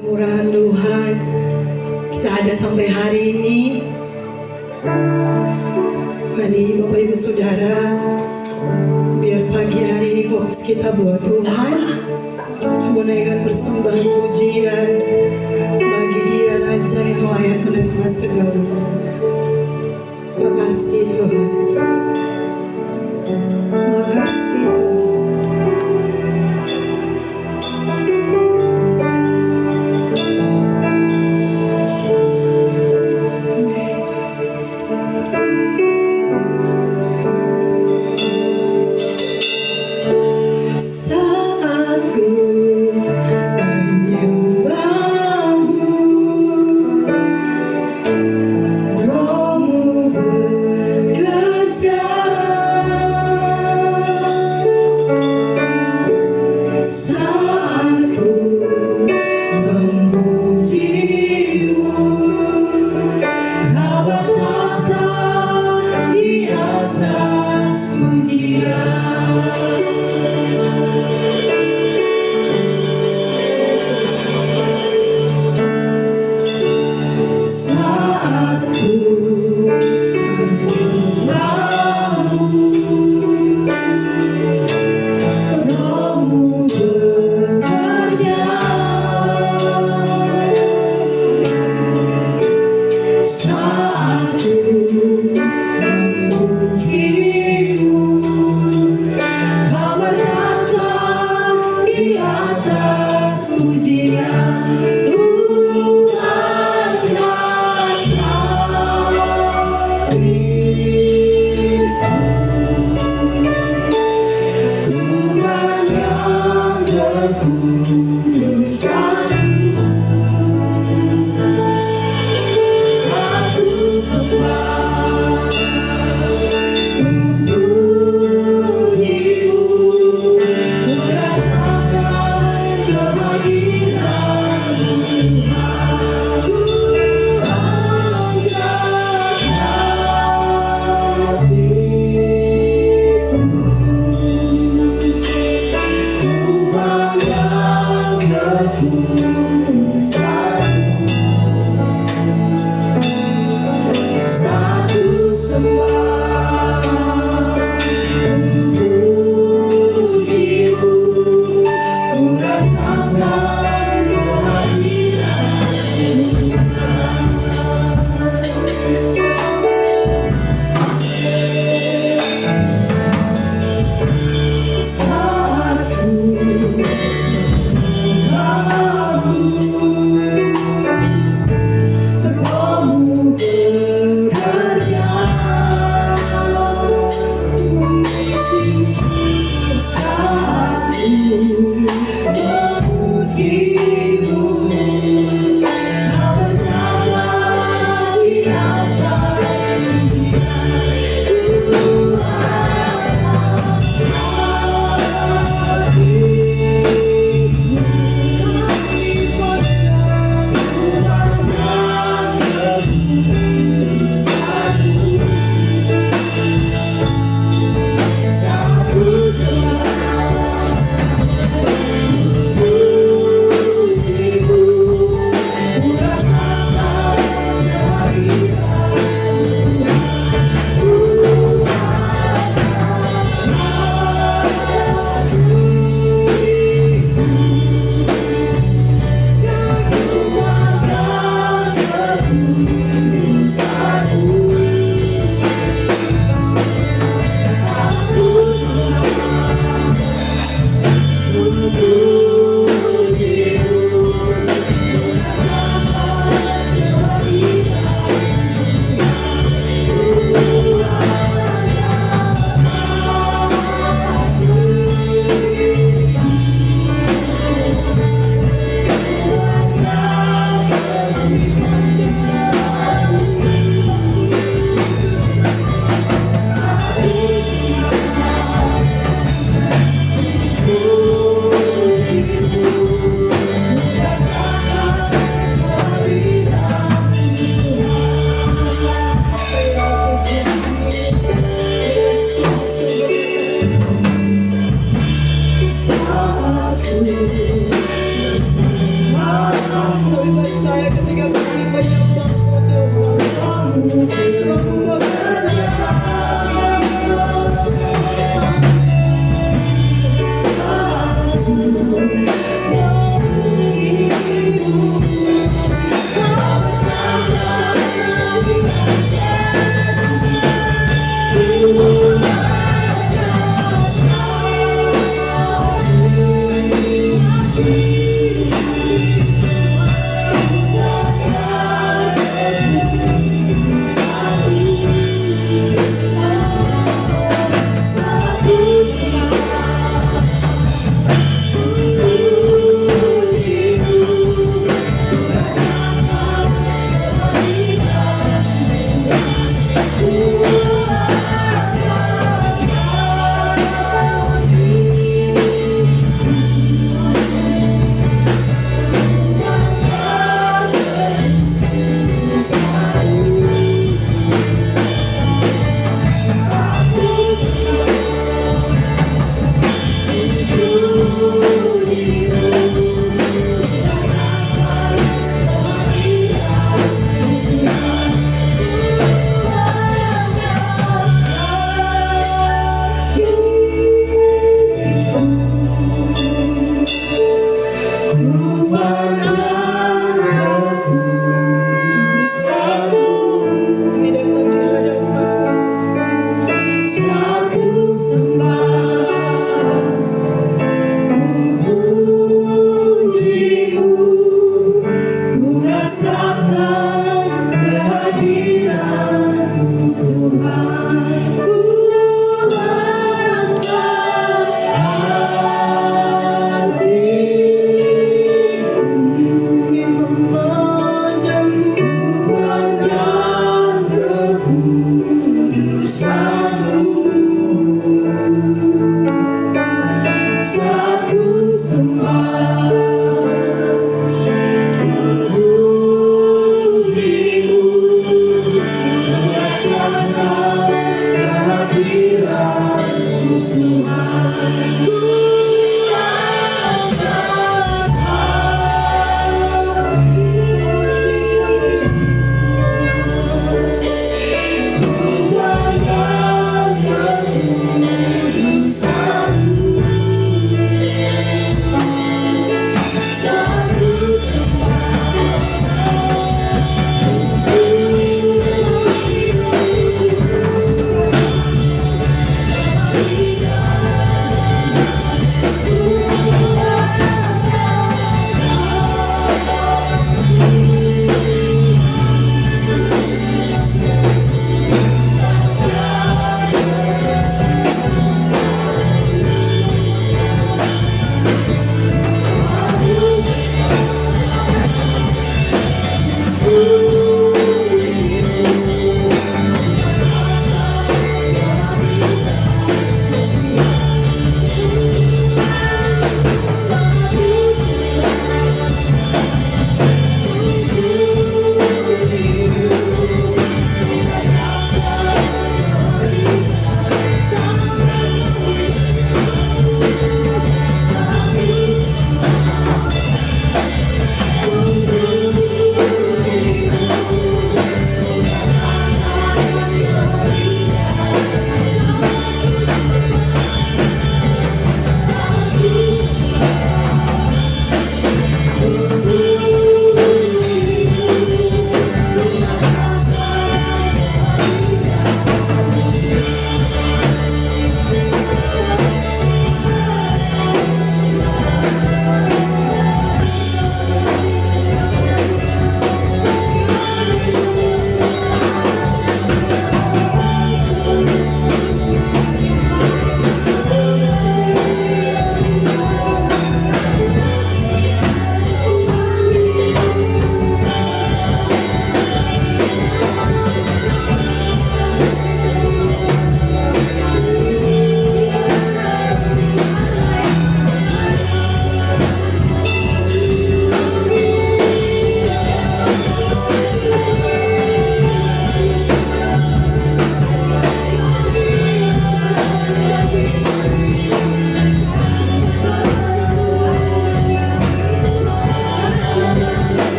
Kemurahan Tuhan, kita ada sampai hari ini. Mari Bapak Ibu Saudara, biar pagi hari ini fokus kita buat Tuhan. Kita menaikkan persembahan pujian bagi Dia Raja yang layak menerima segalanya. Terima kasih Tuhan. Terima kasih Tuhan. Saat ku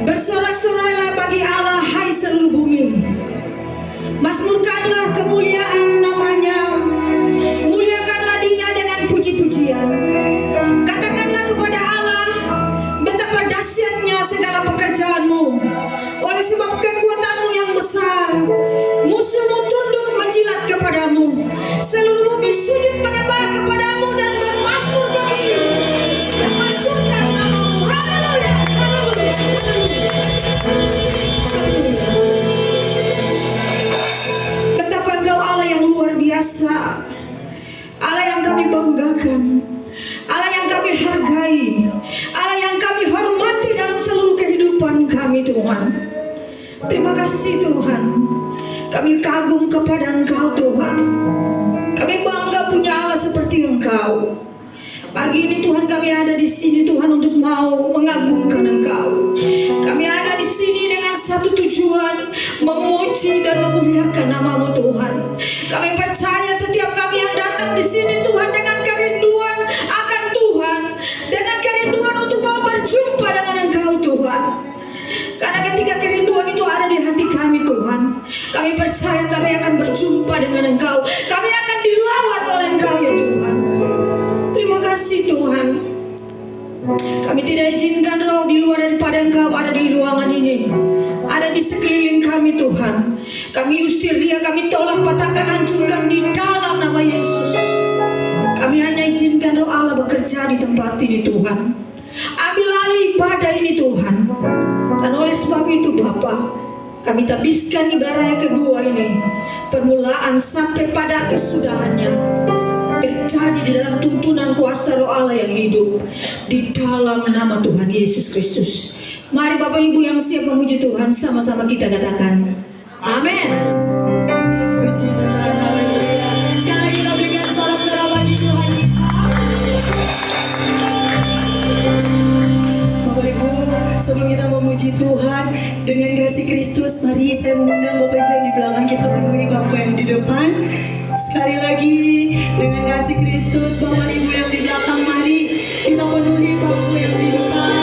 Bersorak-sorai bagi Allah, hai seluruh bumi. Masmurkanlah kemuliaan namanya, muliakanlah Dia dengan puji-pujian. Katakanlah kepada Allah, betapa dahsyatnya segala pekerjaanmu. Oleh sebab kekuatanmu yang besar, musuhmu tunduk menjilat kepadamu. Seluruh bumi sujud menyembah kepadamu dan bermasmur bagimu. Memasmurkan namamu. Haleluya, haleluya, haleluya. Betapa Engkau Allah yang luar biasa, Allah yang kami banggakan, Allah yang kami hargai, Allah yang kami hormati dalam seluruh kehidupan kami, Tuhan. Terima kasih Tuhan, kami kagum kepada Engkau Tuhan. Kami bangga punya Allah seperti Engkau. Pagi ini Tuhan kami ada di sini Tuhan untuk mau mengagungkan Engkau. Kami ada di sini dengan satu tujuan, memuji dan memuliakan nama-Mu Tuhan. Kami percaya setiap kami yang datang di sini Tuhan dengan kerinduan akan Tuhan, dengan kerinduan untuk mau berjumpa dengan Engkau Tuhan. Karena ketika kerinduan itu ada di hati kami Tuhan, kami percaya kami akan berjumpa dengan Engkau. Kami akan dilawat oleh Engkau ya Tuhan. Terima kasih Tuhan. Kami tidak izinkan roh di luar daripada Engkau ada di ruangan ini, ada di sekeliling kami Tuhan. Kami usir dia, kami tolak, patahkan, hancurkan di dalam nama Yesus. Kami hanya izinkan roh Allah bekerja di tempat ini Tuhan. Ambil alih ibadah ini Tuhan. Dan oleh sebab itu Bapa, kami tabiskan ibadah yang kedua ini, permulaan sampai pada kesudahannya, terjadi di dalam tuntunan kuasa roh Allah yang hidup, di dalam nama Tuhan Yesus Kristus. Mari Bapak Ibu yang siap memuji Tuhan, sama-sama kita katakan amin. Puji Tuhan, haleluya. Sekali lagi kita berikan sorak-sorai bagi Tuhan kita. Bapak Ibu, sebelum kita memuji Tuhan dengan kasih Kristus, mari saya mengundang Bapak Ibu yang di belakang, kita penuhi bangku yang di depan. Sekali lagi dengan kasih Kristus, Bapak Ibu yang di belakang, mari kita penuhi bangku yang di depan.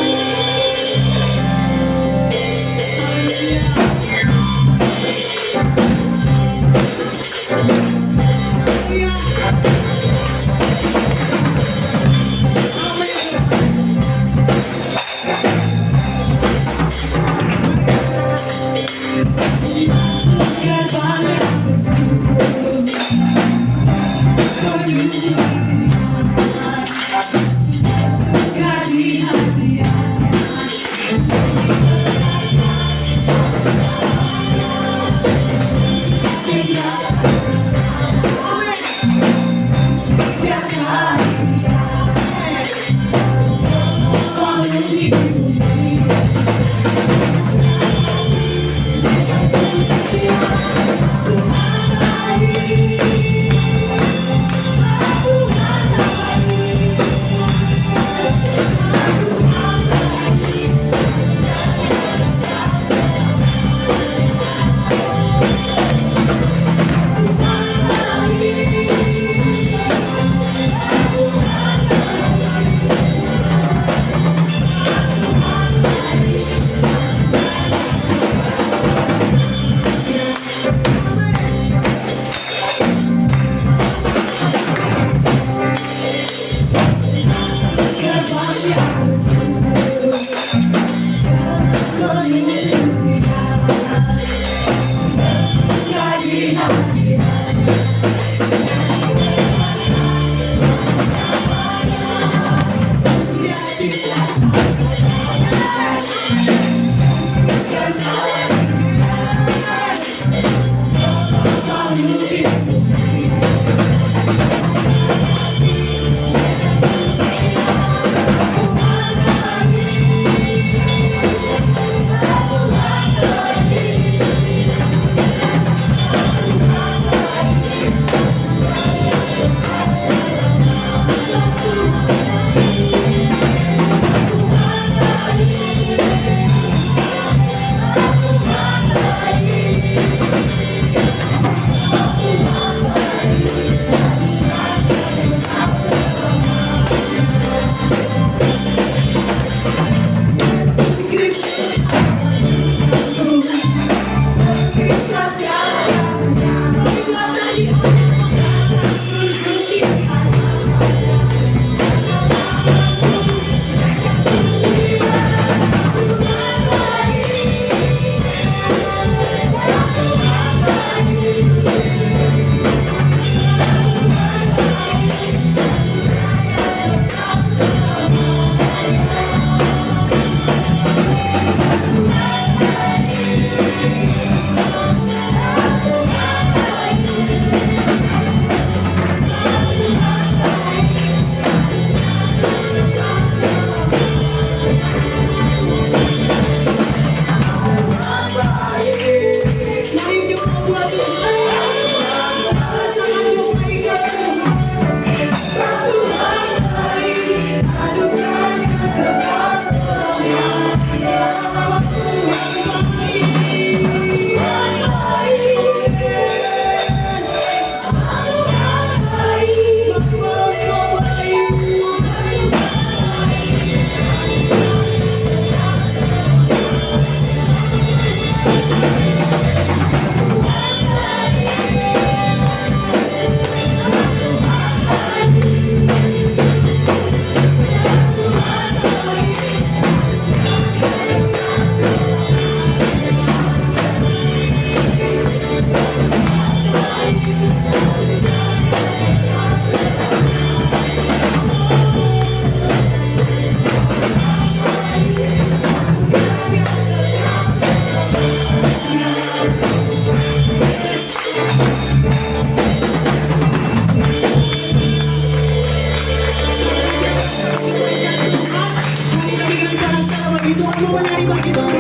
Tuhan mau menari bagi Tuhan.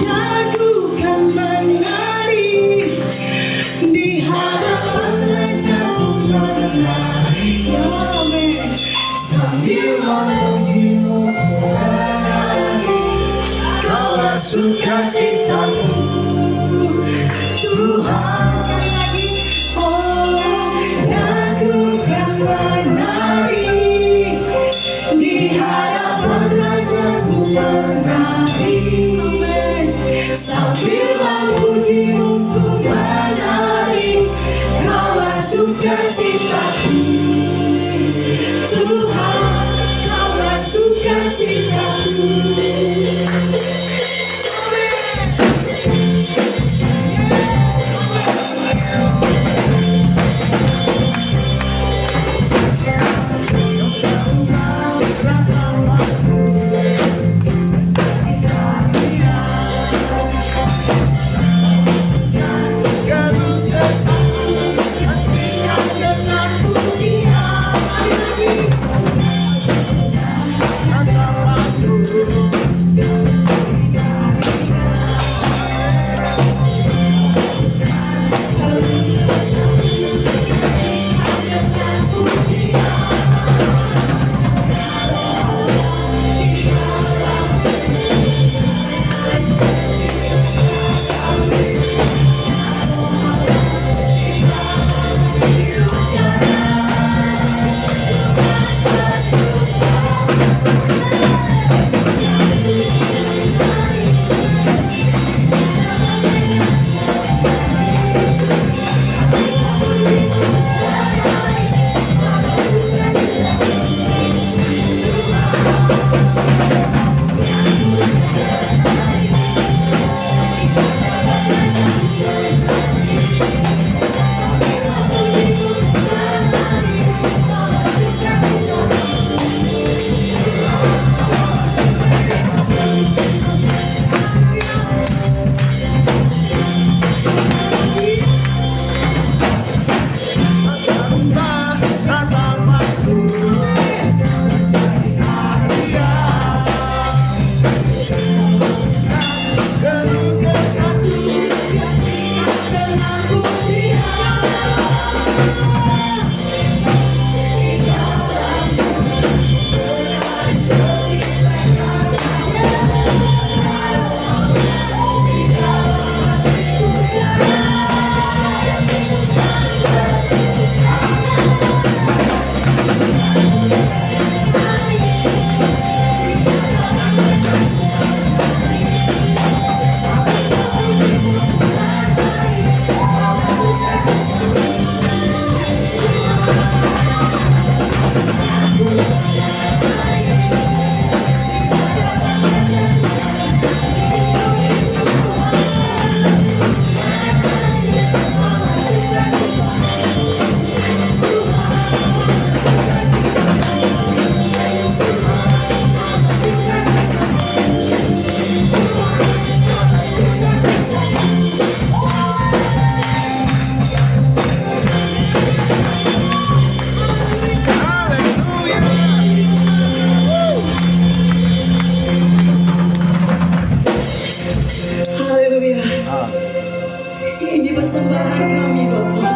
Aku kan menari di hadapan Rajaku menari, Yahweh, sambil memujimu menari. Kaulah sukacitaku, Tuhan. Lagi, oh, aku kan menari di hadapan Rajaku menari, sambil memujimu untuk menari. Kaulah sukacitaku, Tuhan, kaulah sukacitaku. Ini persembahan kami Bapa,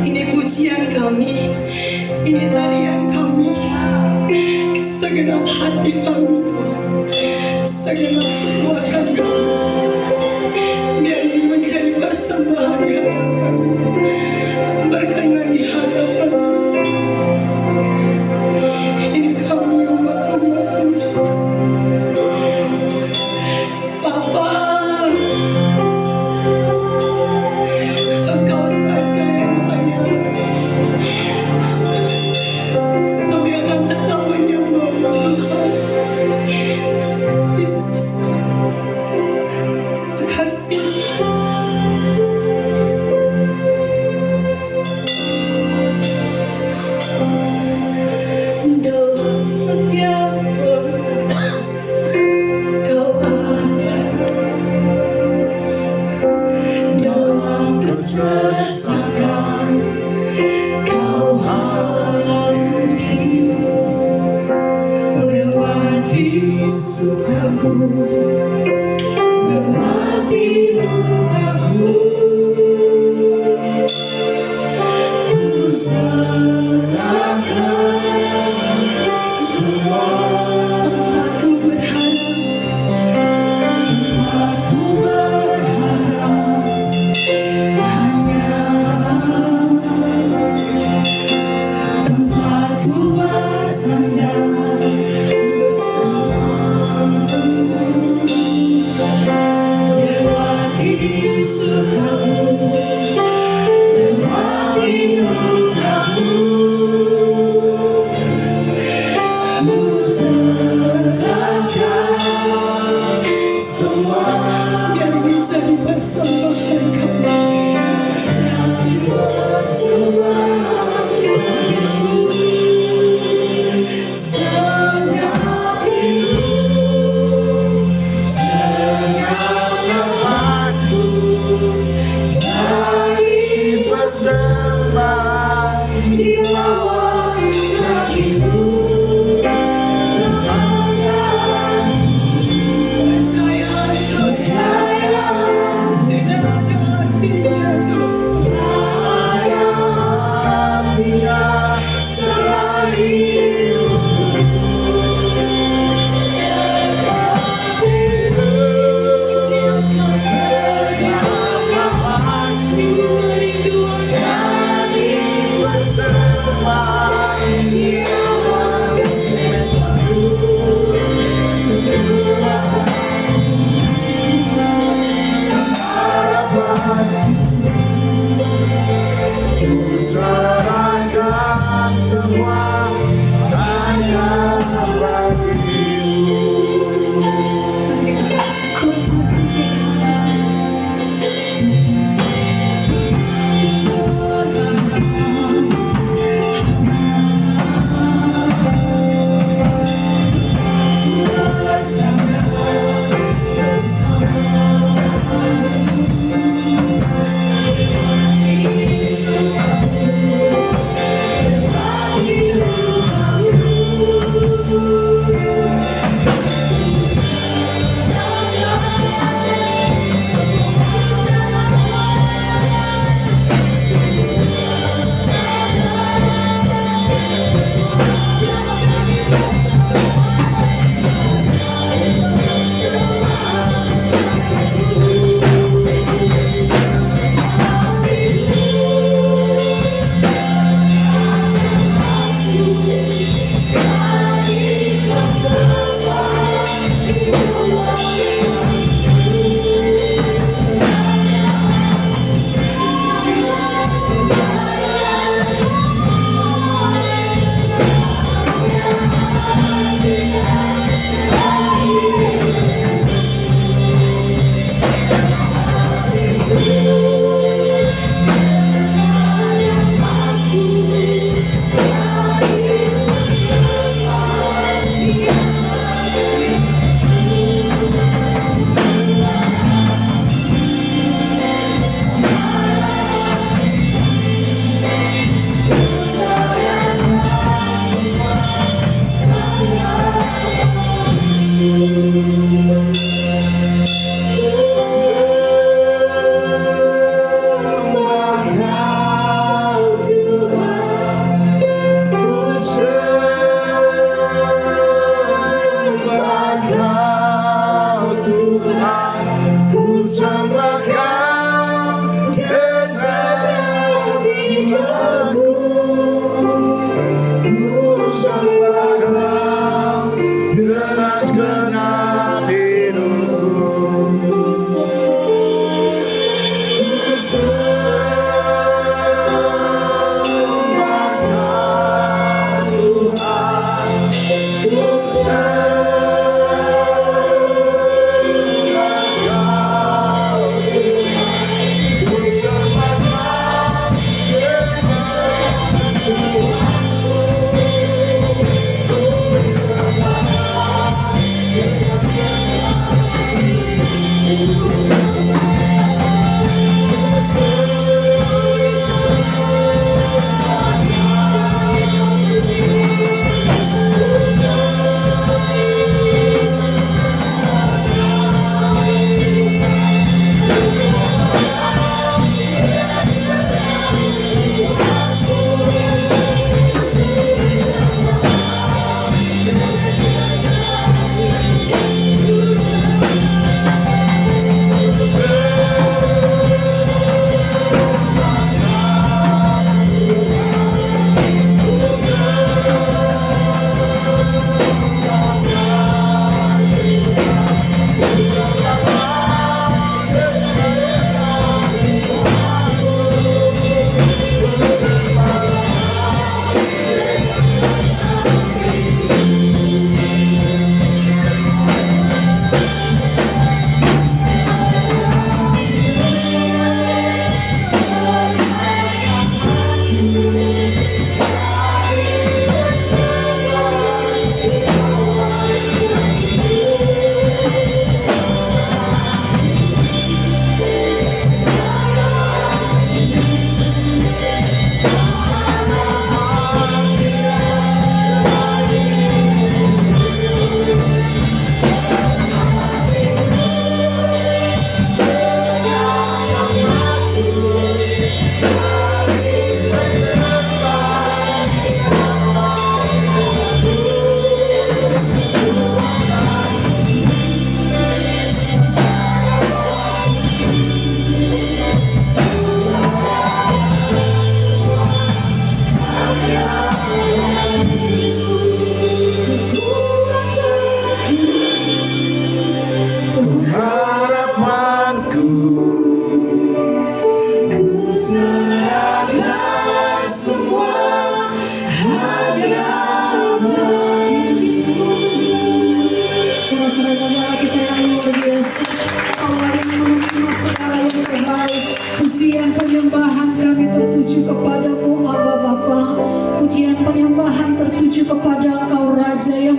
ini pujian kami, ini tarian kami, segenap hati kami Tuhan, segenap kekuatan kami. Biar ini menjadi persembahan di hadapan-Mu, berkenan di hadapan-Mu. Ini kami umat-umat-Mu Tuhan. Bapa, Engkau saja yang layak. Kami akan tetap menyembah-Mu Tuhan. Yesus Tuhan, terima kasih. bisukamu, bermati lukaku. Ku serahkan semua. Aku berharap hanya tempatku bersandar bersamamu.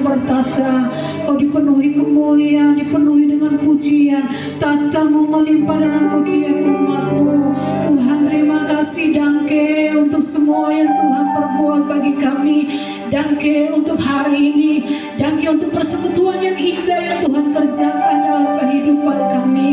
bertata. Kau dipenuhi kemuliaan, dipenuhi dengan pujian. Tatamu melimpah dengan pujian umat-Mu. Tuhan, terima kasih Dangke untuk semua yang Tuhan perbuat bagi kami. Dangke untuk hari ini. Dangke untuk persekutuan yang indah yang Tuhan kerjakan dalam kehidupan kami.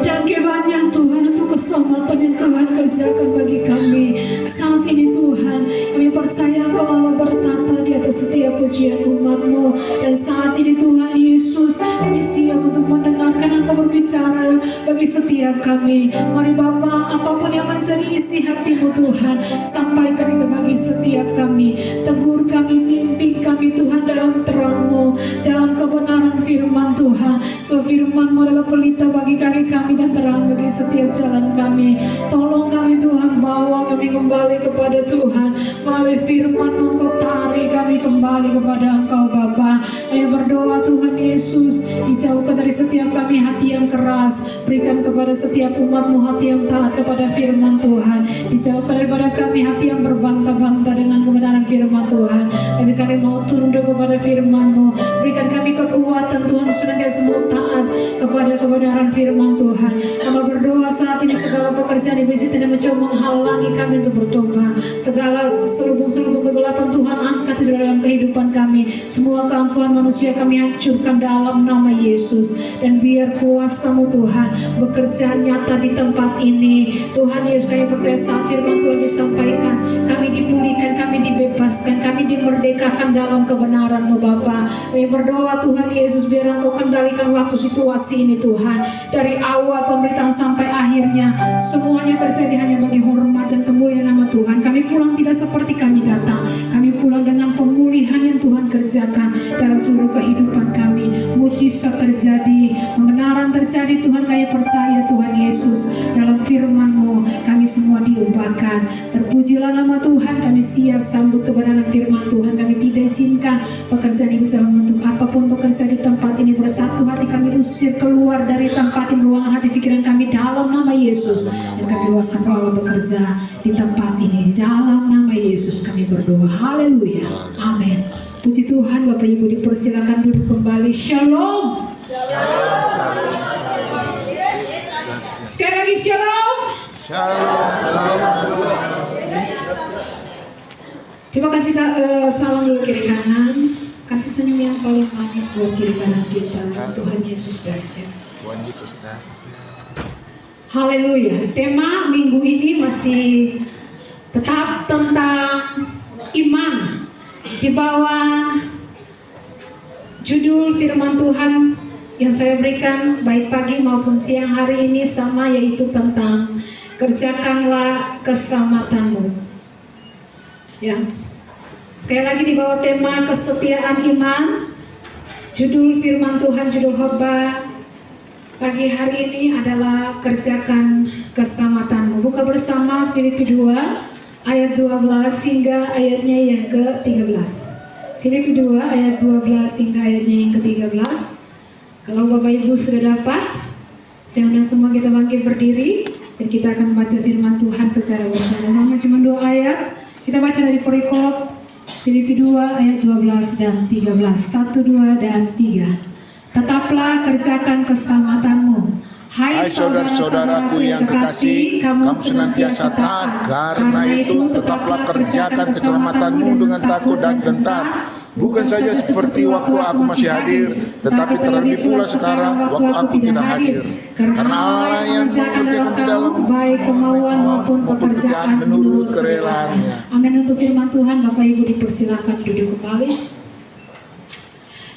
Dangke banyak Tuhan untuk keselamatan yang Tuhan kerjakan bagi kami. Saat ini Tuhan, kami percaya Engkau Allah bertata di atas setiap pujian umat-Mu. Dan saat ini Tuhan Yesus, kami siap untuk mendengarkan Engkau berbicara bagi setiap kami. Mari Bapa, apapun yang menjadi isi hati-Mu Tuhan, sampaikan itu bagi setiap kami. Tegur kami, bimbing kami Tuhan dalam terang-Mu, dalam kebenaran firman Tuhan. So firman-Mu adalah pelita bagi kaki kami dan terang bagi setiap jalan kami. Tolong kami Tuhan, bawa kami kembali kepada Tuhan. Melalui firman-Mu Engkau tarik kami kembali kepada Engkau Bapa. Kami berdoa Tuhan Yesus, dijauhkan dari setiap kami hati yang keras. Berikan kepada setiap umat-Mu hati yang taat kepada firman Tuhan. Dijauhkan daripada kami hati yang berbantah-bantah dengan kebenaran firman Tuhan. Tapi kami mau tunduk kepada firman-Mu. Berikan kami kekuatan Tuhan, senantiasa mau taat kepada kebenaran firman Tuhan. Kami berdoa saat ini segala pekerjaan iblis tidak mencoba menghalangi kami untuk bertobat. Segala selubung-selubung kegelapan Tuhan angkat di dalam kehidupan kami. Semua keangkuhan manusia kami hancurkan dalam nama Yesus. Dan biar kuasa-Mu Tuhan bekerja nyata di tempat ini. Tuhan Yesus, kami percaya saat firman Tuhan disampaikan, kami dipulihkan, kami dibebaskan, kami dimerdekakan dalam kebenaran-Mu Bapa. Kami berdoa Tuhan Yesus, biar Engkau kendalikan waktu situasi ini Tuhan. Dari awal pemberitaan sampai akhirnya, semuanya terjadi hanya bagi hormat dan kemuliaan nama Tuhan. Kami pulang tidak seperti kami datang. Kami pulang dengan pemulihan yang Tuhan kerjakan dalam seluruh kehidupan kami. Mujizat terjadi, kebenaran terjadi Tuhan. Kami percaya Tuhan Yesus, dalam firman-Mu kami semua diubahkan. Terpujilah nama Tuhan. Kami siap sambut kebenaran firman Tuhan. Kami tidak izinkan pekerjaan Ibu dalam bentuk apapun bekerja di tempat ini. Bersatu hati kami usir keluar dari tempat ini, ruangan hati pikiran kami dalam nama Yesus. Dan kami luaskan roh Allah bekerja di tempat ini. Dalam nama Yesus kami berdoa. Haleluya. Amin. Puji Tuhan. Bapak Ibu dipersilakan duduk kembali. Shalom. Sekali lagi shalom. Terima kasih. Salam dulu kiri kanan. Kasih senyum yang paling manis buat kiri kanan kita. Tuhan Yesus dahsyat. Haleluya. Tema minggu ini masih tetap tentang iman. Di bawah judul firman Tuhan yang saya berikan baik pagi maupun siang hari ini sama, yaitu tentang kerjakanlah keselamatanmu. Ya. Sekali lagi di bawah tema kesetiaan iman, judul firman Tuhan, judul khotbah pagi hari ini adalah kerjakan keselamatanmu. Buka bersama Filipi 2 ayat 12 hingga ayatnya yang ke-13. Filipi 2 ayat 12 hingga ayatnya yang ke-13. Kalau Bapak Ibu sudah dapat, saya undang semua kita bangkit berdiri dan kita akan baca firman Tuhan secara bersama-sama. Cuma 2 ayat. Kita baca dari perikop Filipi 2 ayat 12 dan 13. 1, 2 dan 3. Tetaplah kerjakan keselamatanmu. Hai saudara-saudaraku yang kekasih, kamu senantiasa taat. Karena itu tetaplah kerjakan keselamatanmu dengan takut dan gentar. Bukan saja seperti waktu aku masih hadir, tetapi terlebih pula sekarang waktu aku tidak hadir. Karena Allah yang mengerjakan di dalam baik kemauan maupun pekerjaan menurut kerelaannya. Amin. Untuk firman Tuhan, Bapak Ibu dipersilakan duduk kembali.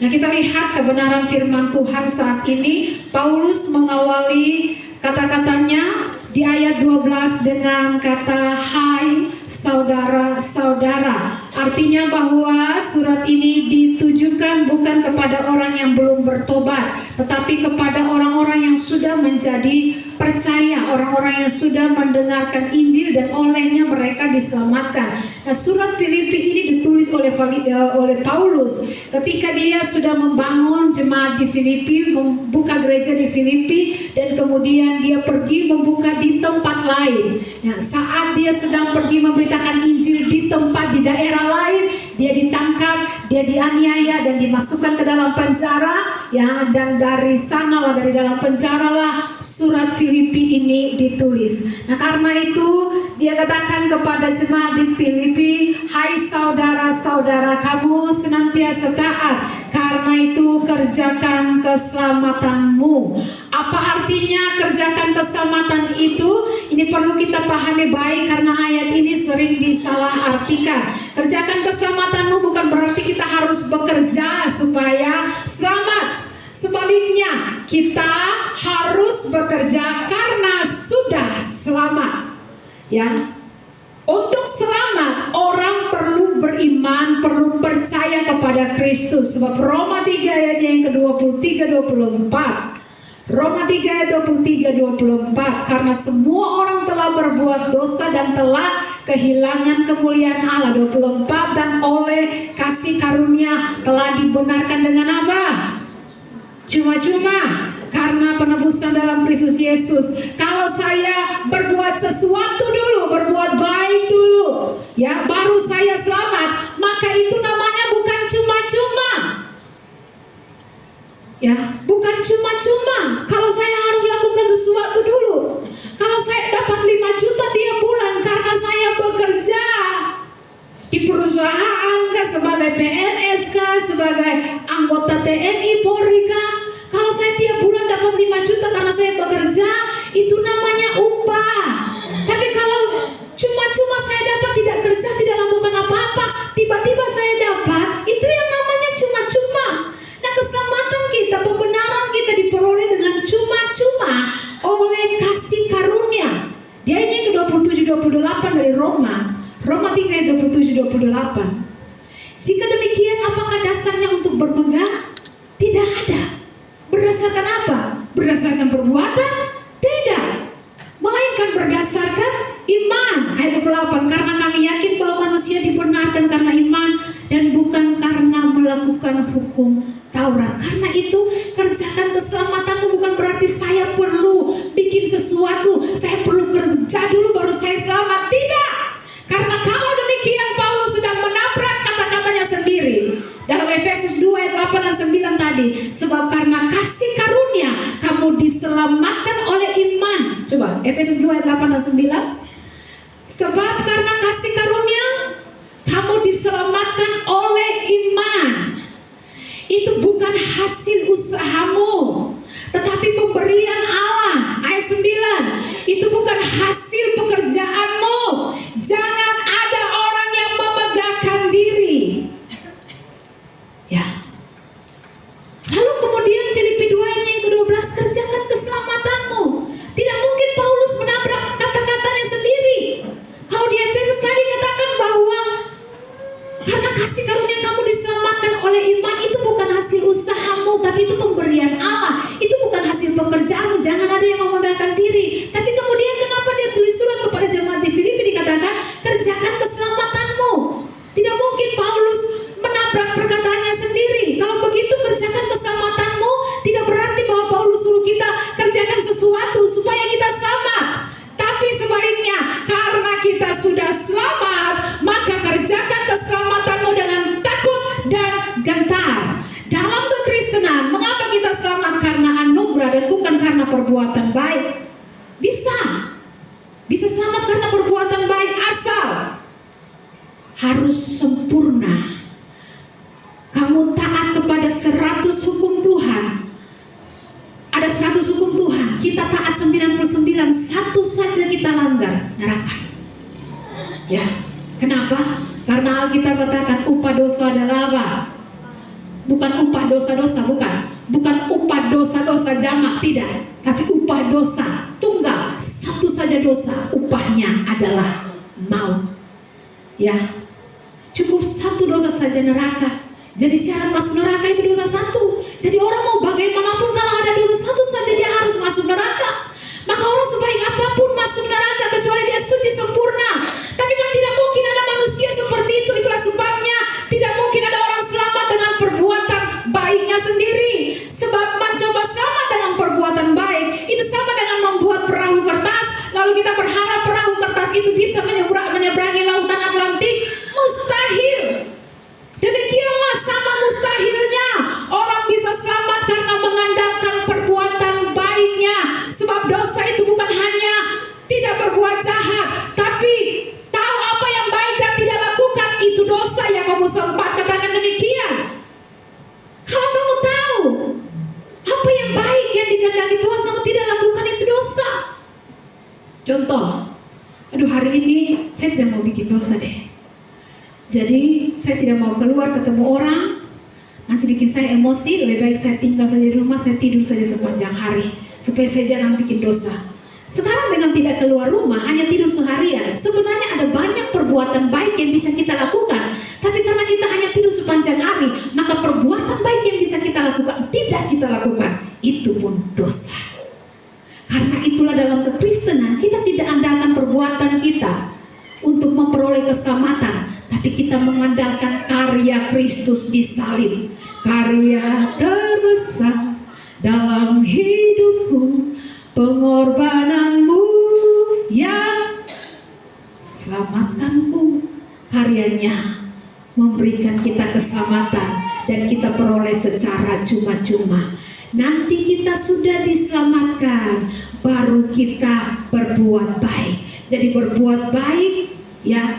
Nah, kita lihat kebenaran firman Tuhan saat ini. Paulus mengawali kata-katanya di ayat 12 dengan kata hai saudara-saudara. Artinya bahwa surat ini ditujukan bukan kepada orang yang belum bertobat, tetapi kepada orang-orang yang sudah menjadi percaya, orang-orang yang sudah mendengarkan Injil dan olehnya mereka diselamatkan. Nah, surat Filipi ini ditulis ditulis oleh Paulus ketika dia sudah membangun jemaat di Filipi, membuka gereja di Filipi, dan kemudian dia pergi membuka di tempat lain. Ya, saat dia sedang pergi memberitakan Injil di tempat di daerah lain, dia ditangkap, dia dianiaya dan dimasukkan ke dalam penjara. Ya, dan dari sanalah, dari dalam penjara lah surat Filipi ini ditulis. Nah, karena itu dia katakan kepada jemaat di Filipi, hai saudara-saudara, kamu senantiasa taat, karena itu kerjakan keselamatanmu. Apa artinya kerjakan keselamatan itu? Ini perlu kita pahami baik karena ayat ini sering disalahartikan. Kerjakan keselamatanmu bukan berarti kita harus bekerja supaya selamat. Sebaliknya, kita harus bekerja karena sudah selamat. Ya, untuk selamat orang perlu beriman, perlu percaya kepada Kristus. Sebab Roma 3 ayatnya yang ke-23-24. Roma 3 ayat 23-24. Karena semua orang telah berbuat dosa dan telah kehilangan kemuliaan Allah. 24. Dan oleh kasih karunia telah dibenarkan dengan apa? Cuma-cuma karena penebusan dalam Kristus Yesus. Kalau saya berbuat sesuatu dulu, berbuat baik dulu, ya, baru saya selamat, maka itu namanya bukan cuma-cuma. Ya, bukan cuma-cuma. Kalau saya harus lakukan sesuatu dulu. Kalau saya dapat 5 juta tiap bulan karena saya bekerja di perusahaan kah, sebagai PNS kah, sebagai anggota TNI Polri kah, kalau saya tiap bulan dapat 5 juta karena saya bekerja, itu namanya upah. Tapi kalau cuma-cuma saya dapat, tidak kerja, tidak lakukan apa-apa, tiba-tiba saya dapat, itu yang namanya cuma-cuma. Nah, keselamatan kita, pembenaran kita diperoleh dengan cuma-cuma oleh kasih karunia. Dia ini ke-27-28 dari Roma 3 ayat 27-28. Jika demikian, apakah dasarnya untuk bermegah? Tidak ada. Berdasarkan apa? Berdasarkan perbuatan? Tidak. Melainkan berdasarkan iman. Ayat 28. Karena kami yakin bahwa manusia dibenarkan karena iman dan bukan karena melakukan hukum Taurat. Karena itu kerjakan keselamatanmu bukan berarti saya perlu bikin sesuatu, saya perlu kerja dulu baru saya selamat. Tidak. Karena kalau demikian Paulus sedang menabrak kata-katanya sendiri dalam Efesus 2 ayat 8 dan 9 tadi. Sebab karena kasih karunia kamu diselamatkan oleh iman. Coba Efesus 2 ayat 8 dan 9. Sebab karena kasih karunia kamu diselamatkan oleh iman. Itu bukan hasil usahamu, tetapi pemberian Allah. Ayat 9. Itu bukan hasil pekerjaanmu. Jangan ada orang yang memegahkan diri. Ya. Lalu kemudian Filipi 2 ayat yang ke-12, kerjakan keselamatanmu. Tidak mungkin Paulus menabrak kata-katanya sendiri. Kalau di Efesus tadi katakan bahwa karena kasih karunia kamu diselamatkan oleh iman, itu bukan hasil usahamu, tapi itu pemberian Allah. Itu bukan hasil pekerjaanmu. Jangan ada yang memegahkan diri. Tapi kemudian kenapa dia tulis surat kepada jemaat di Filipi dikatakan kerjakan keselamatanmu? Tidak mungkin Paulus menabrak perkataannya sendiri. Kalau begitu kerjakan keselamatanmu tidak berarti bahwa Paulus suruh kita kerjakan sesuatu supaya kita selamat. Tapi sebaliknya, karena kita sudah selamat, maka kerjakan keselamatanmu dengan takut dan gentar. Dalam kekristenan, mengapa kita selamat? Karena anugerah dan bukan karena perbuatan baik. Bisa selamat karena perbuatan baik, asal harus sempurna. Kamu taat kepada 100 hukum Tuhan. Ada 100 hukum Tuhan, kita taat 99, satu saja kita langgar, neraka. Ya, kenapa? Karena Alkitab katakan upah dosa adalah apa? Bukan upah dosa-dosa, bukan upah dosa-dosa jamak, tidak. Tapi upah dosa tunggal, satu saja dosa, upahnya adalah maut. Ya, cukup satu dosa saja neraka. Jadi syarat masuk neraka itu dosa satu. Jadi orang mau bagaimanapun kalau ada dosa satu saja dia harus masuk neraka. Maka orang sebaik apapun masuk neraka kecuali dia suci sempurna. Tapi kan tidak mungkin ada manusia seperti itu. Itulah sebabnya dikehendaki Tuhan kamu tidak lakukan, itu dosa. Contoh, aduh hari ini saya tidak mau bikin dosa deh, jadi saya tidak mau keluar ketemu orang, nanti bikin saya emosi, lebih baik saya tinggal saja di rumah, saya tidur saja sepanjang hari supaya saya jangan bikin dosa. Sekarang dengan tidak keluar rumah, hanya tidur seharian, sebenarnya ada banyak perbuatan baik yang bisa kita lakukan. Tapi karena kita hanya tidur sepanjang hari, maka perbuatan baik yang bisa kita lakukan tidak kita lakukan. Itu pun dosa. Karena itulah dalam kekristenan kita tidak andalkan perbuatan kita untuk memperoleh keselamatan, tapi kita mengandalkan karya Kristus di salib. Karya terbesar dalam hidupku, pengorbananmu yang selamatkanku. Karyanya memberikan kita keselamatan dan kita peroleh secara cuma-cuma. Nanti kita sudah diselamatkan, baru kita berbuat baik. Jadi berbuat baik ya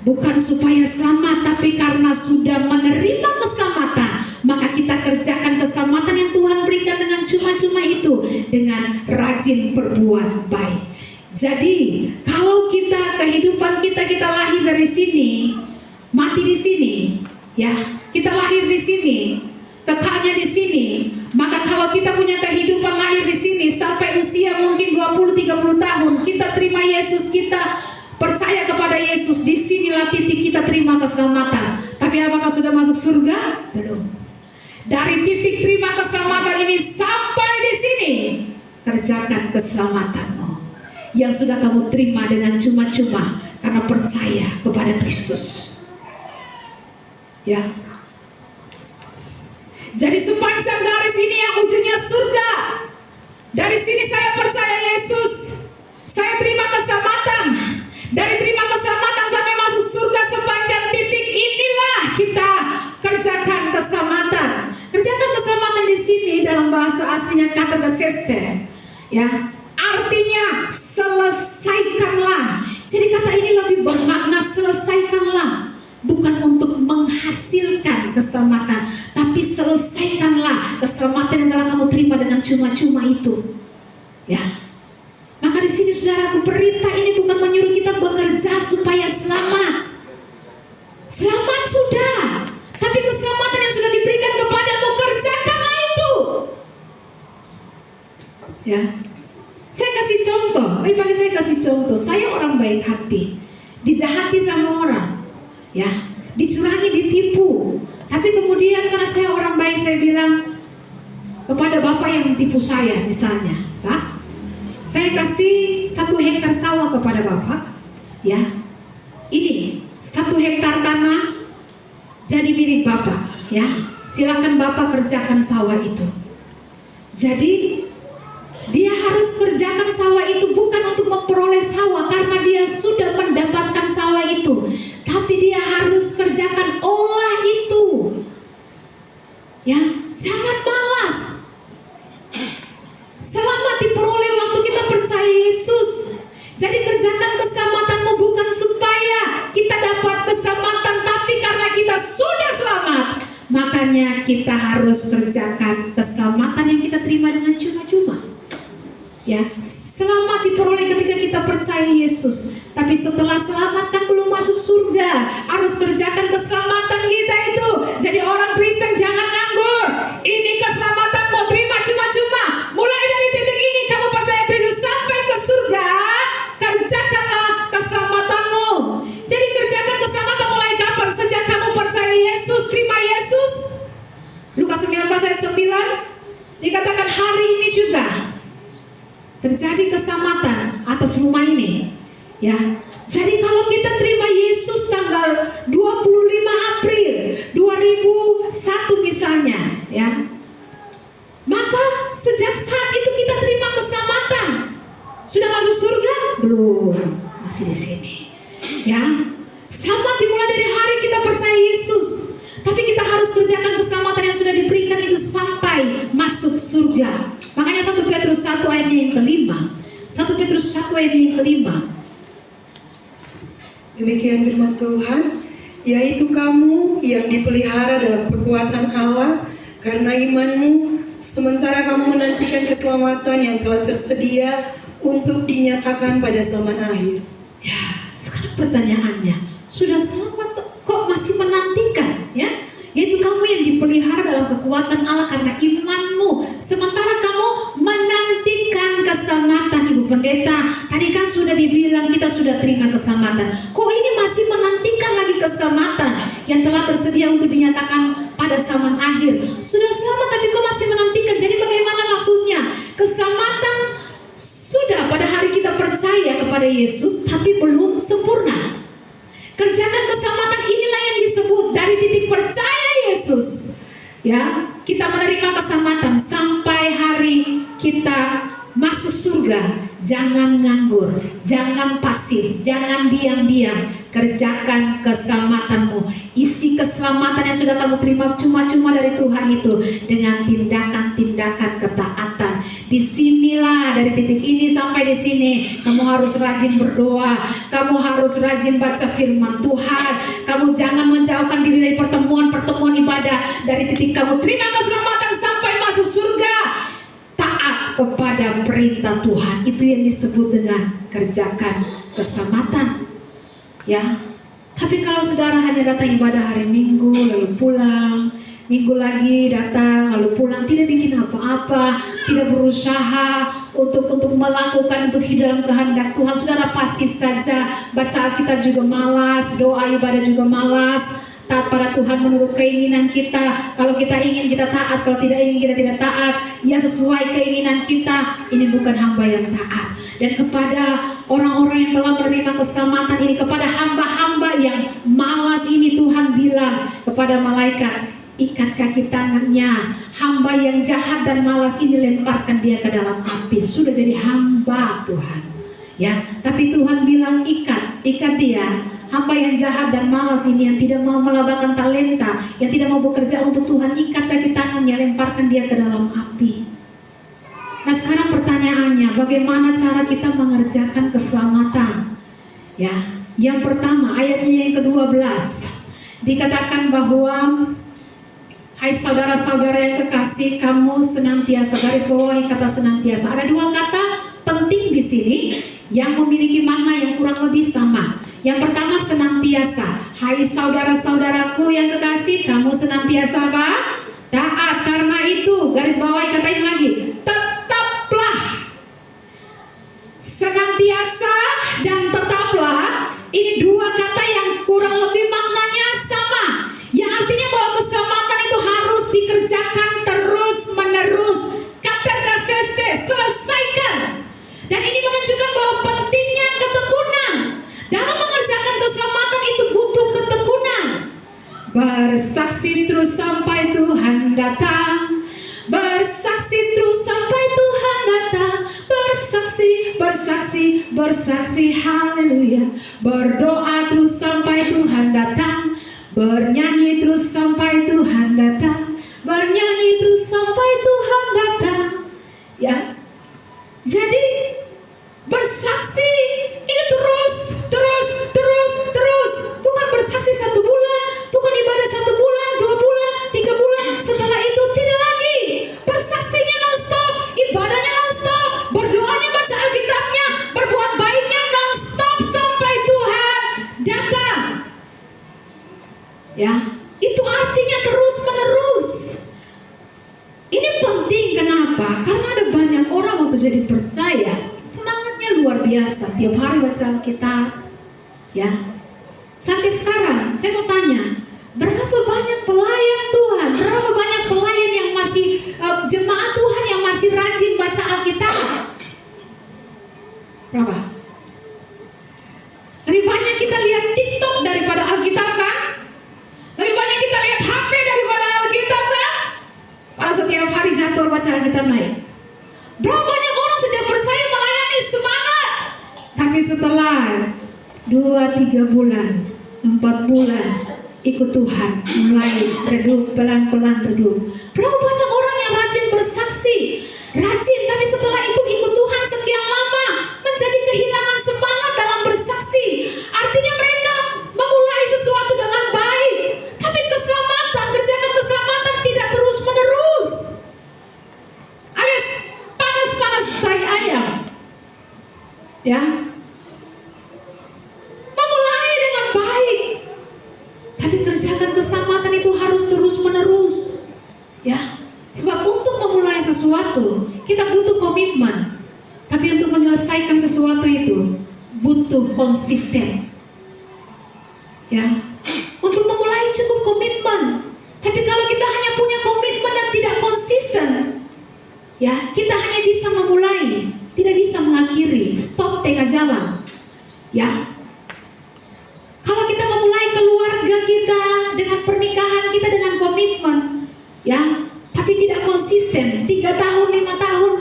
bukan supaya selamat, tapi karena sudah menerima keselamatan, maka kita kerjakan keselamatan yang Tuhan berikan dengan cuma-cuma itu, dengan rajin berbuat baik. Jadi kalau kehidupan kita lahir dari sini, mati di sini, ya kita lahir di sini, kekalnya di sini, maka kalau kita punya kehidupan lahir di sini sampai usia mungkin 20-30 tahun, kita terima Yesus, kita percaya kepada Yesus, di sinilah titik kita terima keselamatan. Tapi apakah sudah masuk surga? Belum. Dari titik terima keselamatan ini sampai di sini, kerjakan keselamatanmu yang sudah kamu terima dengan cuma-cuma karena percaya kepada Kristus. Ya. Jadi sepanjang garis ini yang ujungnya surga. Dari sini saya percaya Yesus, saya terima keselamatan. Dari terima keselamatan sampai masuk surga, sepanjang titik inilah kita kerjakan keselamatan. Kerjakan keselamatan di sini dalam bahasa aslinya kata geseste, ya, artinya selesaikanlah. Jadi kata ini lebih bermakna selesaikanlah, bukan untuk menghasilkan keselamatan, tapi selesaikanlah keselamatan yang telah kamu terima dengan cuma-cuma itu. Ya. Maka di sini saudaraku, perintah ini bukan menyuruh kita bekerja supaya selamat. Selamat sudah, tapi keselamatan yang sudah diberikan kepadamu, kerjakanlah itu. Ya. Saya kasih contoh, bagi saya kasih contoh. Saya orang baik hati, dijahati sama orang, ya, dicurangi, ditipu. Tapi kemudian karena saya orang baik, saya bilang kepada bapak yang tipu saya, misalnya, Pak, saya kasih 1 hektar sawah kepada bapak, ya, ini 1 hektar tanah jadi milik bapak, ya, silakan bapak kerjakan sawah itu. Jadi dia harus kerjakan sawah itu bukan untuk memperoleh sawah karena dia sudah mendapatkan sawah itu, tapi dia harus kerjakan olah itu. Ya, jangan malas. Selamat diperoleh waktu kita percaya Yesus. Jadi kerjakan keselamatanmu bukan supaya kita dapat keselamatan, tapi karena kita sudah selamat, makanya kita harus kerjakan keselamatan yang kita terima dengan cuma-cuma. Ya, selamat diperoleh ketika kita percaya Yesus. Tapi setelah selamat kan belum masuk surga. Harus kerjakan keselamatan kita itu. Jadi orang Kristen jangan nganggur. Ini keselamatanmu, terima cuma-cuma. Mulai dari titik ini kamu percaya Kristus sampai ke surga, kerjakanlah keselamatanmu. Jadi kerjakan keselamatan mulai kapan? Sejak kamu percaya Yesus, terima Yesus. Lukas 19 ayat 9 dikatakan hari ini juga terjadi keselamatan atas rumah ini, ya. Jadi kalau kita terima Yesus tanggal 25 April 2001 misalnya, ya, maka sejak saat itu kita terima keselamatan. Sudah masuk surga? Belum, masih di sini, ya. Selamat dimulai dari hari kita percaya Yesus. Tapi kita harus kerjakan keselamatan yang sudah diberikan itu sampai masuk surga. Makanya 1 Petrus 1 ayat yang kelima. 1 Petrus 1 ayat yang kelima. Demikian firman Tuhan, yaitu kamu yang dipelihara dalam kekuatan Allah karena imanmu, sementara kamu menantikan keselamatan yang telah tersedia untuk dinyatakan pada zaman akhir. Ya, sekarang pertanyaannya, sudah selamat kok masih menantikan, ya? Yaitu kamu yang dipelihara dalam kekuatan Allah karena imanmu, sementara kamu menantikan keselamatan. Ibu Pendeta, tadi kan sudah dibilang kita sudah terima keselamatan, kok ini masih menantikan lagi keselamatan yang telah tersedia untuk dinyatakan pada zaman akhir? Sudah selamat tapi kok masih menantikan. Jadi bagaimana maksudnya? Keselamatan sudah pada hari kita percaya kepada Yesus, tapi belum sempurna. Kerjakan keselamatan inilah yang disebut dari titik percaya Yesus, ya, kita menerima keselamatan sampai hari kita masuk surga. Jangan nganggur, jangan pasif, jangan diam-diam. Kerjakan keselamatanmu. Isi keselamatan yang sudah kamu terima cuma-cuma dari Tuhan itu dengan tindakan-tindakan ketaatan. Disinilah dari titik ini sampai di sini kamu harus rajin berdoa, kamu harus rajin baca firman Tuhan. Kamu jangan menjauhkan diri dari pertemuan-pertemuan ibadah. Dari titik kamu terima keselamatan sampai masuk surga, taat kepada perintah Tuhan. Itu yang disebut dengan kerjakan keselamatan, ya. Tapi kalau saudara hanya datang ibadah hari Minggu lalu pulang, Minggu lagi datang lalu pulang, tidak bikin apa-apa, tidak berusaha untuk melakukan itu dalam kehendak Tuhan, saudara pasif saja, baca Alkitab juga malas, doa ibadah juga malas, taat pada Tuhan menurut keinginan kita. Kalau kita ingin kita taat, kalau tidak ingin kita tidak taat, ya sesuai keinginan kita. Ini bukan hamba yang taat. Dan kepada orang-orang yang telah menerima keselamatan ini, kepada hamba-hamba yang malas ini, Tuhan bilang kepada malaikat, ikat kaki tangannya. Hamba yang jahat dan malas ini lemparkan dia ke dalam api. Sudah jadi hamba Tuhan, ya. Tapi Tuhan bilang ikat dia. Hamba yang jahat dan malas ini, yang tidak mau melabakan talenta, yang tidak mau bekerja untuk Tuhan, ikat kaki tangannya, lemparkan dia ke dalam api. Nah sekarang pertanyaannya, bagaimana cara kita mengerjakan keselamatan? Ya, yang pertama ayatnya yang ke-12 dikatakan bahwa hai saudara-saudara yang kekasih, kamu senantiasa, garis bawahi kata senantiasa. Ada dua kata penting di sini yang memiliki makna yang kurang lebih sama. Yang pertama senantiasa. Hai saudara-saudaraku yang kekasih, kamu senantiasa apa? Taat. Karena itu, garis bawahi kata ini lagi, tetaplah. Senantiasa dan tetaplah, ini dua kata yang kurang lebih maknanya sama. Yang artinya bahwa keselamatan itu harus dikerjakan terus menerus. Katergaseste, selesaikan. Dan ini menunjukkan bahwa pentingnya ketekunan. Dalam mengerjakan keselamatan itu butuh ketekunan. Bersaksi terus sampai Tuhan datang. Bersaksi terus sampai Tuhan datang. Bersaksi, haleluya. Berdoa terus sampai Tuhan datang. Bernyanyi terus sampai Tuhan datang. Bernyanyi terus sampai Tuhan datang. Ya. Jadi bersaksi ini terus. Bukan bersaksi 1 bulan, bukan ibadah 1 bulan, 2 bulan, 3 bulan. Setelah itu tidak lagi. Bersaksinya non-stop, ibadahnya non-stop, berdoanya, baca Alkitabnya, berbuat baiknya non-stop sampai Tuhan datang. Ya, itu artinya terus menerus. Ini penting, kenapa? Karena ada banyak orang waktu jadi percaya, semangatnya luar biasa, tiap hari baca Alkitab, ya. Sampai sekarang, saya mau tanya, berapa banyak pelayan Tuhan, berapa banyak pelayan yang masih jemaat Tuhan yang masih rajin baca Alkitab? Berapa? Lebih banyak kita lihat TikTok daripada Alkitab kan? Lebih banyak kita lihat HP daripada Alkitab kan? Pada setiap hari jadwal baca Alkitab naik. Berapa banyak orang sejak percaya melayani semangat, tapi setelah 2-3 bulan, 4 bulan ikut Tuhan, mulai redup, pelan-pelan redup. Berapa banyak orang yang rajin bersaksi, rajin, tapi setelah itu ikut Tuhan sekian lama, menjadi kehilangan semangat dalam bersaksi. Artinya mereka memulai sesuatu dengan baik, tapi keselamatan, kerjakan keselamatan tidak terus menerus. memulai sesuatu, kita butuh komitmen. Tapi untuk menyelesaikan sesuatu itu butuh konsisten. Ya, untuk memulai cukup komitmen. Tapi kalau kita hanya punya komitmen dan tidak konsisten, ya, kita hanya bisa memulai, tidak bisa mengakhiri, stop tengah jalan. Ya, kalau kita memulai keluarga kita dengan pernikahan kita dengan komitmen, ya, tapi tidak konsisten, 3 tahun, 5 tahun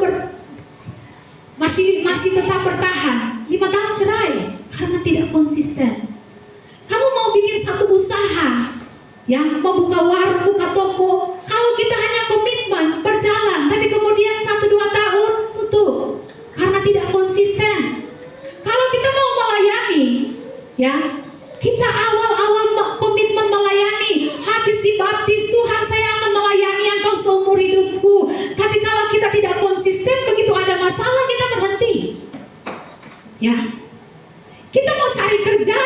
masih tetap bertahan, 5 tahun cerai karena tidak konsisten. Kamu mau bikin satu usaha, ya, mau buka warung, buka toko, kalau kita hanya komitmen berjalan, tapi kemudian 1-2 tahun tutup karena tidak konsisten. Kalau kita mau melayani, ya, kita awal-awal komitmen melayani, habis dibaptis, Tuhan saya akan melayani Engkau seumur hidupku. Tapi kalau kita tidak konsisten, begitu ada masalah kita berhenti. Ya, kita mau cari kerja,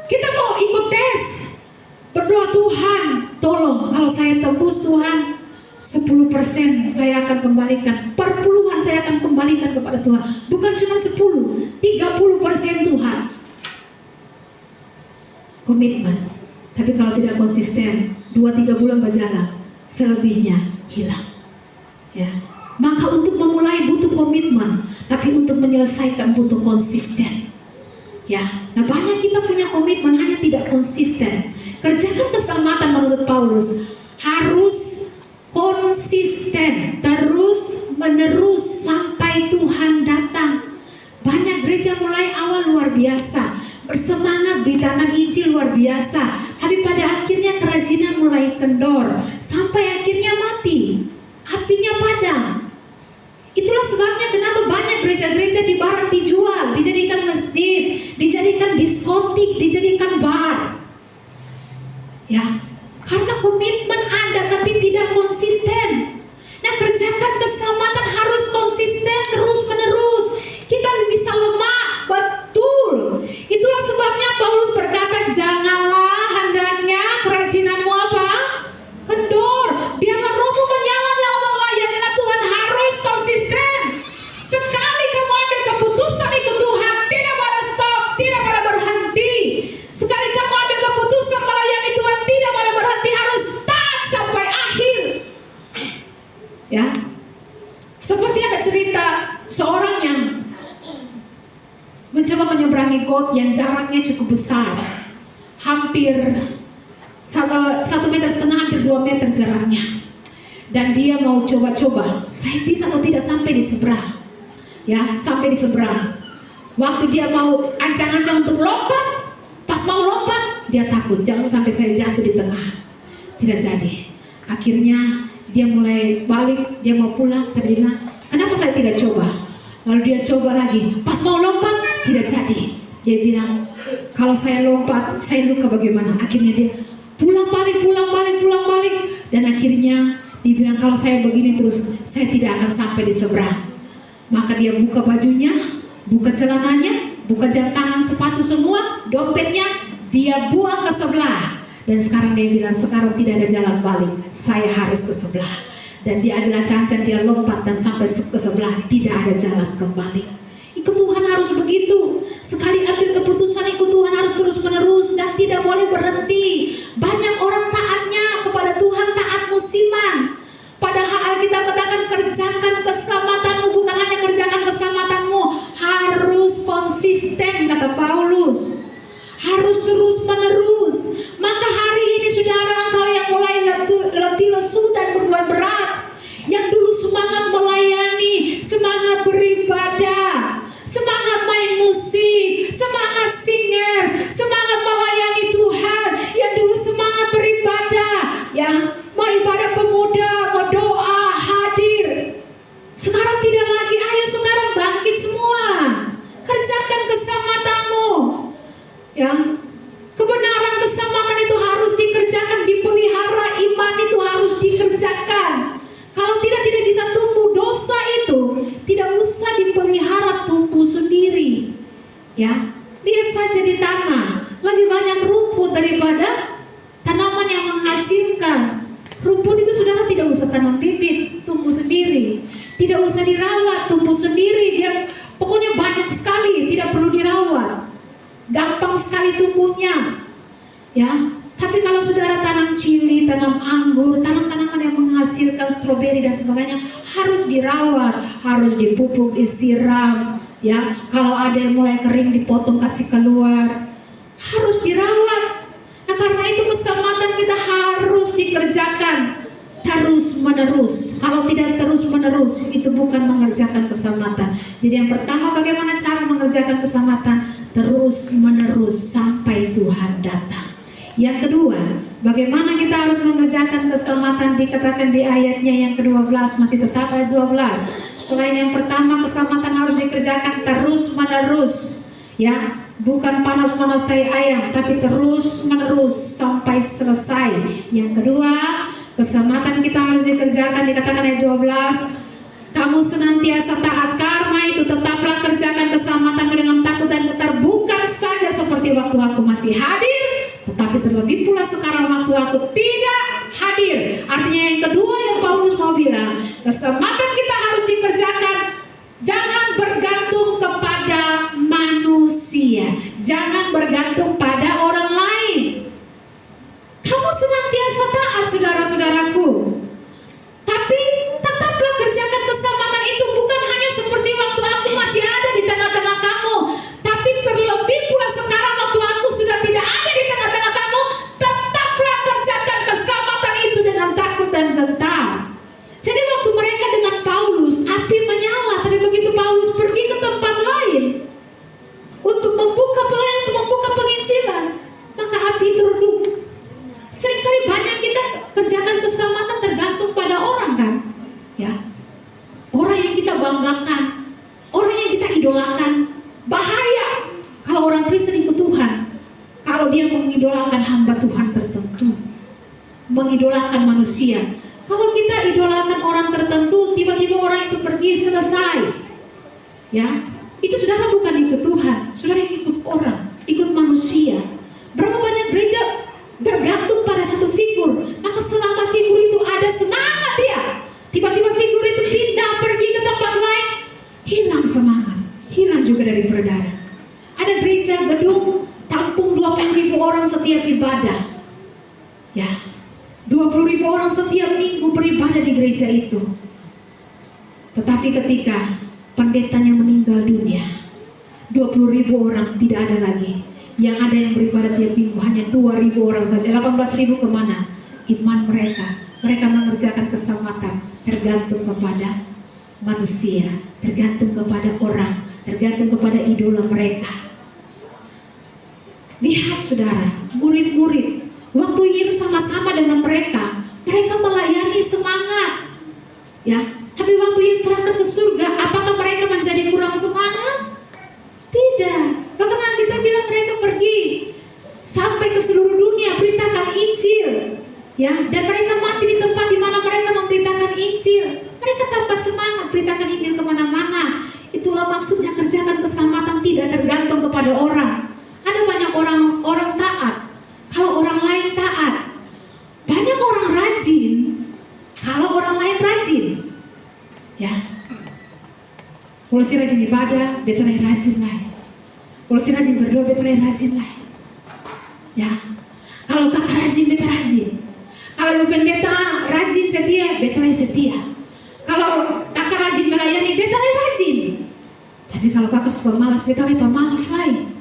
kita mau ikut tes, berdoa, Tuhan tolong kalau saya tembus Tuhan 10% saya akan kembalikan, perpuluhan saya akan kembalikan kepada Tuhan. Bukan cuma 10, 30% Tuhan. Komitmen. Tapi kalau tidak konsisten, 2-3 bulan berjalan, selebihnya hilang. Ya. Maka untuk memulai butuh komitmen, tapi untuk menyelesaikan butuh konsisten. Ya, nah banyak kita punya komitmen hanya tidak konsisten. Kerjakan keselamatan menurut Paulus harus konsisten, terus menerus sampai Tuhan datang. Banyak gereja mulai awal luar biasa, bersemangat beritakan Injil luar biasa, tapi pada akhirnya kerajinan mulai kendor, sampai akhirnya mati, apinya padam. Itulah sebabnya kenapa banyak gereja-gereja di barat dijual, dijadikan masjid, dijadikan diskotik, dijadikan bar. Ya, karena komitmen ada tapi tidak konsisten. Nah, kerjakan keselamatan harus konsisten terus menerus. Kita bisa lemah, betul. Itulah sebabnya Paulus berkata, janganlah hendaknya kerajinanmu apa? Kendor. Biarlah rohmu menyala-nyala melayani Tuhan, harus konsisten. Sekali kamu ambil keputusan ikut Tuhan, tidak boleh stop, tidak boleh berhenti. Sekali kamu ambil keputusan melayani Tuhan, tidak boleh berhenti, harus start sampai akhir. Ya, seperti ada cerita seorang yang mencoba menyeberangi got yang jaraknya cukup besar, hampir 1,5 meter, hampir 2 meter jaraknya. Dan dia mau coba-coba, saya bisa atau tidak sampai di seberang. Ya, sampai di seberang. Waktu dia mau ancang-ancang untuk lompat, pas mau lompat, dia takut, jangan sampai saya jatuh di tengah. Tidak jadi. Akhirnya dia mulai balik, dia mau pulang, terbilang, kenapa saya tidak coba? Lalu dia coba lagi, pas mau lompat, tidak jadi. Dia bilang, kalau saya lompat, saya luka bagaimana? Akhirnya dia pulang balik. Dan akhirnya dia bilang, kalau saya begini terus, saya tidak akan sampai di seberang. Maka dia buka bajunya, buka celananya, buka jam tangan, sepatu semua, dompetnya, dia buang ke sebelah. Dan sekarang dia bilang, sekarang tidak ada jalan balik, saya harus ke sebelah. Dan dia adalah cancan, dia lompat dan sampai ke sebelah, tidak ada jalan kembali. Ikut Tuhan harus begitu. Sekali ambil keputusan ikut Tuhan harus terus menerus dan tidak boleh berhenti. Banyak orang taatnya kepada Tuhan taat musiman. Padahal kita katakan kerjakan keselamatanmu, bukan hanya kerjakan keselamatanmu, harus konsisten, kata Paulus. Harus terus menerus. Maka hari ini saudara, engkau yang mulai letih lesu dan beban berat, yang dulu semangat melayani, semangat beribadah, semangat main musik, semangat singers, semangat melayani Tuhan, yang dulu semangat beribadah, ya, mau ibadah pemuda, mau doa, hadir. Sekarang tidak lagi, ayo sekarang bangkit semua. Kerjakan keselamatanmu. Ya, kebenaran keselamatan itu harus dikerjakan, dipelihara, iman itu harus dikerjakan. Kalau tidak bisa tumbuh. Dosa itu tidak usah dipelihara, tumbuh sendiri. Ya, lihat saja di tanah, lebih banyak rumput daripada tanaman yang menghasilkan. Rumput itu saudara tidak usah tanam bibit, tumbuh sendiri. Tidak usah dirawat, tumbuh sendiri. Dia pokoknya banyak sekali, tidak perlu dirawat. Gampang sekali tumbuhnya. Ya, tapi kalau saudara tanam cili, tanam anggur, tanam-tanaman yang menghasilkan stroberi dan sebagainya, harus dirawat, harus dipupuk, disiram. Ya, kalau ada yang mulai kering dipotong kasih keluar, harus dirawat. Nah, karena itu keselamatan kita harus dikerjakan terus menerus. Kalau tidak terus menerus, itu bukan mengerjakan keselamatan. Jadi yang pertama, bagaimana cara mengerjakan keselamatan? Terus menerus sampai Tuhan datang. Yang kedua, bagaimana kita harus mengerjakan keselamatan? Dikatakan di ayatnya yang ke-12, masih tetap ayat 12. Selain yang pertama, keselamatan harus dikerjakan terus menerus. Ya, bukan panas-panas tai ayam, tapi terus menerus sampai selesai. Yang kedua, keselamatan kita harus dikerjakan, dikatakan ayat 12, kamu senantiasa taat, karena itu tetaplah kerjakan keselamatanmu dengan takut dan getar, bukan saja seperti waktu aku masih hadir, tetapi terlebih pula sekarang waktu aku tidak hadir. Artinya yang kedua yang Paulus mau bilang, keselamatan kita harus dikerjakan, jangan bergantung kepada manusia, jangan bergantung pada orang lain. Kamu senantiasa taat, saudara-saudaraku, tapi tetaplah kerjakan keselamatan itu, bukan hanya seperti waktu aku masih ada di tengah-tengah kamu, tapi terlebih pula sekarang waktu aku sudah tidak ada di tengah-tengah kamu, tetaplah kerjakan keselamatan itu dengan takut dan gentar. Jadi waktu mereka dengan Paulus, api menyala, tapi begitu Paulus pergi ke tempat lain untuk membuka pelayanan, untuk membuka penginjilan, maka api itu redup. Seringkali banyak kita kerjakan keselamatan tergantung pada orang, kan? Ya, orang yang kita banggakan, orang yang kita idolakan. Bahaya kalau orang Kristen ikut Tuhan, kalau dia mengidolakan hamba Tuhan tertentu, mengidolakan manusia. Kalau kita idolakan orang tertentu, tiba-tiba orang itu pergi, selesai. Ya, itu saudara bukan ikut Tuhan, saudara ikut orang, ikut manusia. Berapa banyak gereja bergantung pada satu figur, maka selama figur itu ada semangat dia, tiba-tiba figur itu pindah pergi ke tempat lain, hilang semangat, hilang juga dari peredaran. Ada gereja gedung tampung 20.000 orang setiap ibadah, ya, 20.000 orang setiap minggu beribadah di gereja itu. Tetapi ketika pendetanya meninggal dunia, 20.000 orang tidak ada lagi. Yang ada yang beribadah tiap minggu hanya 2.000 orang saja. 18.000 kemana? Iman mereka. Mereka mengerjakan keselamatan tergantung kepada manusia, tergantung kepada orang, tergantung kepada idola mereka. Lihat saudara, murid-murid, waktu Yesus sama-sama dengan mereka, mereka melayani semangat. Ya, tapi waktu Yesus terangkat ke surga, apakah mereka menjadi kurang semangat? Tidak. Bahkan kita bilang mereka pergi sampai ke seluruh dunia beritakan Injil, ya, dan mereka mati di tempat di mana mereka memberitakan Injil. Mereka tanpa semangat beritakan Injil kemana-mana. Itulah maksudnya kerjakan keselamatan tidak tergantung kepada orang. Ada banyak orang taat, kalau orang lain taat. Banyak orang rajin, kalau orang lain rajin, ya. Kalau si rajin ibadah, betul rajin lain. Kalau si rajin berdoa, betul rajin lain. Ya, kalau kakak rajin, betul rajin. Kalau ibu pendeta rajin setia, betul setia. Kalau kakak rajin melayani, betul rajin. Tapi kalau kakak suka malas, betul pemalas lain.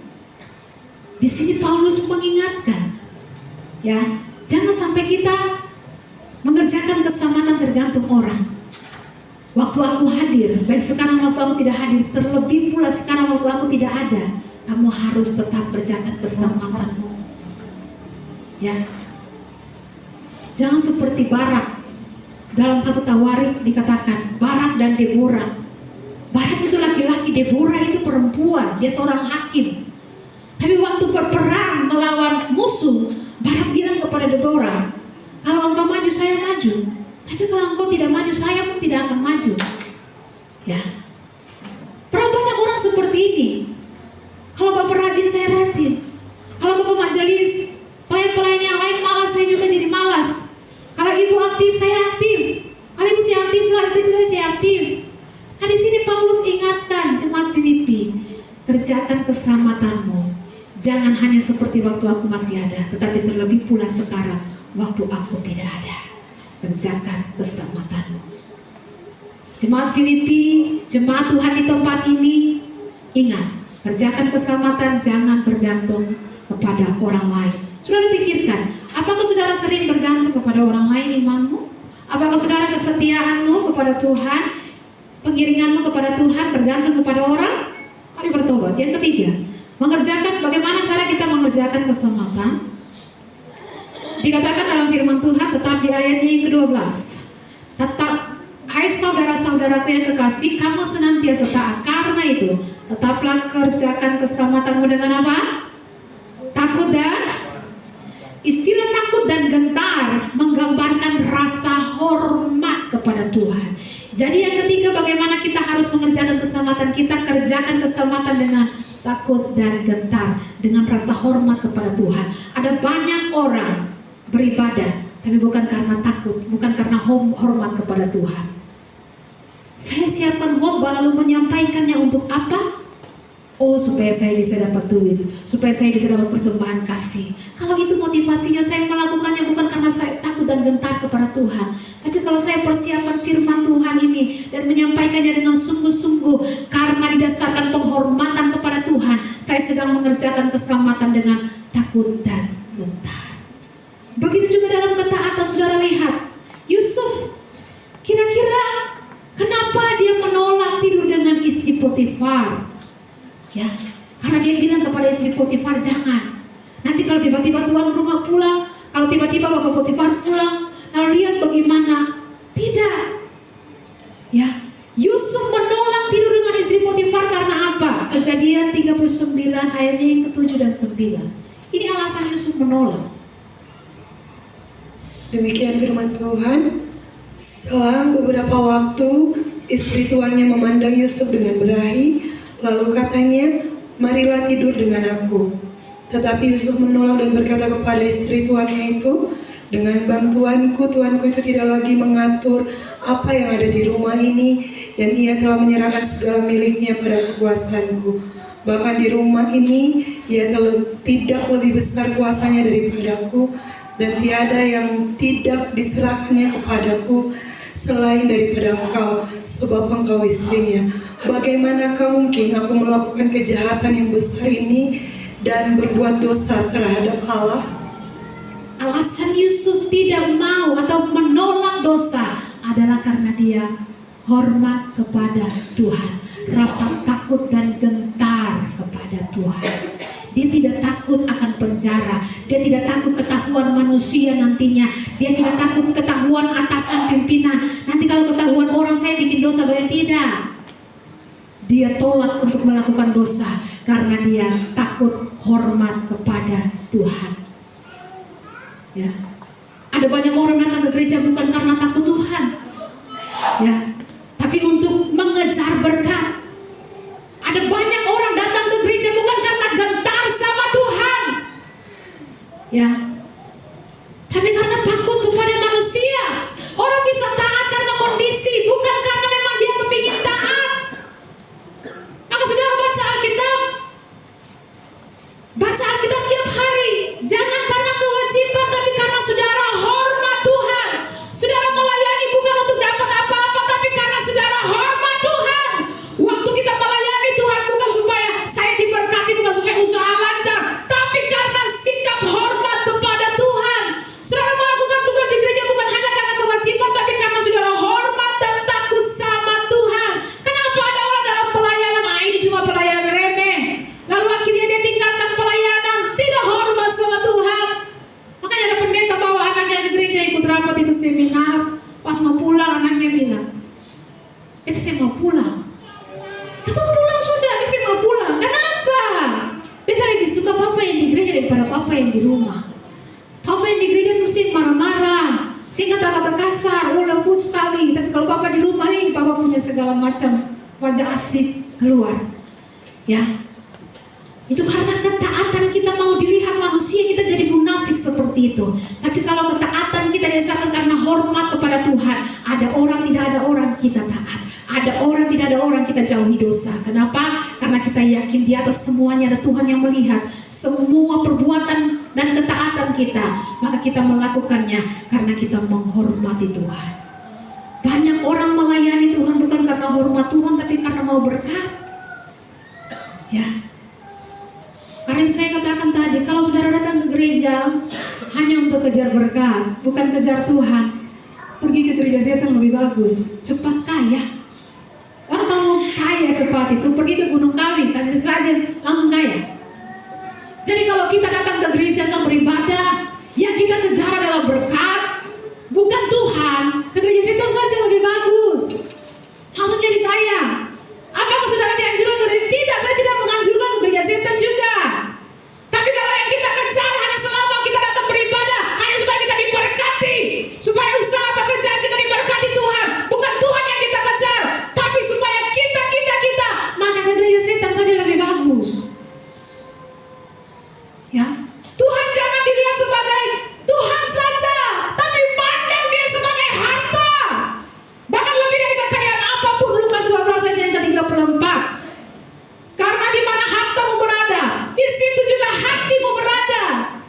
Di sini Paulus mengingatkan, ya, jangan sampai kita mengerjakan keselamatan tergantung orang. Waktu aku hadir, baik sekarang waktu aku tidak hadir, terlebih pula sekarang waktu aku tidak ada, kamu harus tetap kerjakan keselamatanmu. Ya, jangan seperti Barak. Dalam satu Tawarik dikatakan Barak dan Deborah. Barak itu laki-laki, Deborah itu perempuan, dia seorang hakim. Tapi waktu berperang melawan musuh, Barak bilang kepada Deborah, kalau engkau maju, saya maju. Tapi kalau engkau tidak maju, saya pun tidak akan maju. Ya, berapa banyak orang seperti ini. Kalau Bapak rajin, saya rajin. Kalau Bapak majelis, pelayan-pelayan yang lain malas, saya juga jadi malas. Kalau Ibu aktif, saya aktif. Kalau Ibu si aktif lah, Ibu tidak saya aktif. Nah, di sini Paulus ingatkan jemaat Filipi, kerjakan keselamatanmu. Jangan hanya seperti waktu aku masih ada, tetapi terlebih pula sekarang waktu aku tidak ada. Kerjakan keselamatanmu. Jemaat Filipi, jemaat Tuhan di tempat ini, ingat, kerjakan keselamatan, jangan bergantung kepada orang lain. Saudara pikirkan, apakah saudara sering bergantung kepada orang lain imanmu? Apakah saudara kesetiaanmu kepada Tuhan, pengiringanmu kepada Tuhan bergantung kepada orang? Mari bertobat. Yang ketiga, mengerjakan, bagaimana cara kita mengerjakan keselamatan? Dikatakan dalam firman Tuhan, tetap di ayatnya yang ke-12. Tetap, hai saudara-saudaraku yang kekasih, kamu senantiasa taat. Karena itu, tetaplah kerjakan keselamatanmu dengan apa? Takut dan istilah takut dan gentar menggambarkan rasa hormat kepada Tuhan. Jadi yang ketiga, bagaimana kita harus mengerjakan keselamatan kita? Kerjakan keselamatan dengan takut dan gentar, dengan rasa hormat kepada Tuhan. Ada banyak orang beribadah, tapi bukan karena takut, bukan karena hormat kepada Tuhan. Saya siapkan khotbah lalu menyampaikannya untuk apa? Oh, supaya saya bisa dapat duit, supaya saya bisa dapat persembahan kasih. Kalau itu motivasinya, saya melakukannya bukan karena saya takut dan gentar kepada Tuhan, tapi kalau saya persiapkan firman Tuhan ini dan menyampaikannya dengan sungguh-sungguh karena didasarkan penghormatan kepada Tuhan, saya sedang mengerjakan keselamatan dengan takut dan gentar. Begitu juga dalam ketaatan. Saudara lihat Yusuf, kira-kira kenapa dia menolak tidur dengan istri Potifar? Ya, karena dia bilang kepada istri Potifar, jangan. Nanti kalau tiba-tiba tuan rumah pulang, kalau tiba-tiba bapak Potifar pulang, lalu lihat bagaimana? Tidak. Ya, Yusuf menolak tidur dengan istri Potifar karena apa? Kejadian 39 ayatnya yang ke-7 dan 9. Ini alasan Yusuf menolak. Demikian firman Tuhan. Selang beberapa waktu, istri tuannya memandang Yusuf dengan berahi. Lalu katanya, marilah tidur dengan aku. Tetapi Yusuf menolak dan berkata kepada istri tuannya itu, dengan bantuanku, tuanku itu tidak lagi mengatur apa yang ada di rumah ini, dan ia telah menyerahkan segala miliknya pada kekuasaanku. Bahkan di rumah ini, ia tidak lebih besar kuasanya daripadaku, dan tiada yang tidak diserahkannya kepadaku selain daripada engkau, sebab engkau istrinya. Bagaimanakah mungkin aku melakukan kejahatan yang besar ini dan berbuat dosa terhadap Allah? Alasan Yusuf tidak mau atau menolak dosa adalah karena dia hormat kepada Tuhan, rasa takut dan gentar kepada Tuhan. Dia tidak takut akan penjara, dia tidak takut ketahuan manusia nantinya, dia tidak takut ketahuan atasan pimpinan. Nanti kalau ketahuan orang saya bikin dosa, boleh tidak? Dia tolak untuk melakukan dosa karena dia takut hormat kepada Tuhan. Ya, ada banyak orang datang ke gereja bukan karena takut Tuhan, ya, tapi untuk mengejar berkat. Ada banyak orang datang ke gereja bukan karena gentar sama Tuhan, ya, tapi karena takut kepada manusia. Orang bisa taat karena kondisi, bukan karena memang dia kepingin taat. Maka saudara baca Alkitab, baca Alkitab tiap hari. Jangan karena kewajiban, tapi karena saudara hormat Tuhan. Saudara melayani bukan untuk dapat apa-apa, tapi karena saudara hormat Tuhan. Waktu kita melayani Tuhan bukan supaya saya diberkati, bukan supaya usaha lancar, tapi karena sikap hormat kepada Tuhan. Saudara melakukan tugas di gereja bukan hanya karena kewajiban, tapi karena saudara hormat dan takut sama Tuhan. Kenapa ada orang dalam pelayanan, ini cuma pelayanan remeh, lalu akhirnya dia tinggalkan pelayanan, tidak hormat sama Tuhan. Makanya ada pendeta bawa anaknya ke gereja, ikut rapat, ikut seminar, pas mau pulang anaknya bilang, itu saya mau pulang. Kata pulang sudah, saya mau pulang. Kenapa? Beta lebih suka papa yang di gereja daripada papa yang di rumah. Papa yang di gereja tuh sih marah-marah, sih kata-kata kasar, lembut sekali. Tapi kalau papa di rumah, papa punya segala macam wajah asli keluar. Ya, itu karena ketaatan kita mau dilihat manusia, kita jadi munafik seperti itu. Tapi kalau ketaatan kita didasarkan karena hormat kepada Tuhan, ada orang tidak ada orang, kita taat. Ada orang, tidak ada orang, kita jauhi dosa. Kenapa? Karena kita yakin di atas semuanya ada Tuhan yang melihat semua perbuatan dan ketaatan kita. Maka kita melakukannya karena kita menghormati Tuhan. Banyak orang melayani Tuhan bukan karena hormat Tuhan, tapi karena mau berkat. Ya. Karena saya katakan tadi, kalau saudara datang ke gereja hanya untuk kejar berkat, bukan kejar Tuhan, pergi ke gereja setan lebih bagus, cepat kaya. Orang kalau mau kaya cepat itu pergi ke Gunung Kawi, kasih sajen, langsung kaya. Jadi kalau kita datang ke gereja untuk beribadah, yang kita kejar adalah berkat, bukan Tuhan, ke gereja setan saja lebih bagus, langsung jadi kaya. Apakah saudara dianjurkan ke gereja? Tidak, saya tidak menganjurkan ke gereja setan juga. Tapi kalau yang kita kejar hanya selama kita datang beribadah, hanya supaya kita diberkati, supaya usaha pekerjaan kita diberkati Tuhan, bukan Tuhan yang kita kejar, tapi supaya kita, maka ke gereja setan saja lebih bagus. Ya, Tuhan jangan dilihat sebagai Tuhan saja, tapi pandang dia sebagai harta. Bahkan lebih dari kekayaan apapun, Lukas 12 ayat yang ke-34. Karena di mana hartamu berada, di situ juga hatimu berada.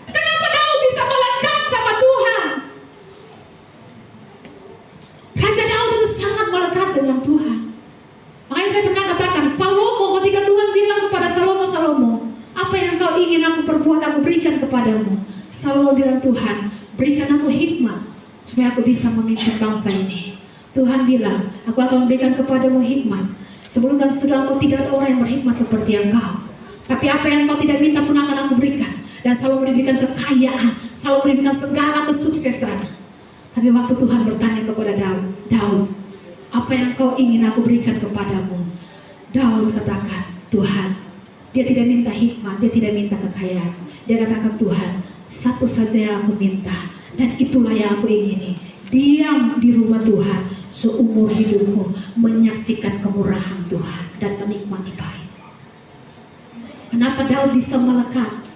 Kenapa Daud bisa melekat sama Tuhan? Raja Daud itu sangat melekat dengan Tuhan. Makanya saya pernah katakan, Salomo, ketika Tuhan bilang kepada Salomo, apa yang kau ingin aku perbuat, aku berikan kepadamu. Salomo bilang, Tuhan, berikan aku hikmat supaya aku bisa memimpin bangsa ini. Tuhan bilang, aku akan memberikan kepadamu hikmat. Sebelum dan sesudah engkau tidak ada orang yang berhikmat seperti engkau. Tapi apa yang engkau tidak minta pun akan aku berikan. Dan Salomo diberikan kekayaan, Salomo diberikan segala kesuksesan. Tapi waktu Tuhan bertanya kepada Daud, apa yang engkau ingin aku berikan kepadamu? Daud katakan, Tuhan, dia tidak minta hikmat, dia tidak minta kekayaan. Dia katakan, Tuhan, satu saja yang aku minta, dan itulah yang aku ingini. Diam di rumah Tuhan seumur hidupku, menyaksikan kemurahan Tuhan dan menikmati baik. Kenapa Daud bisa melekat?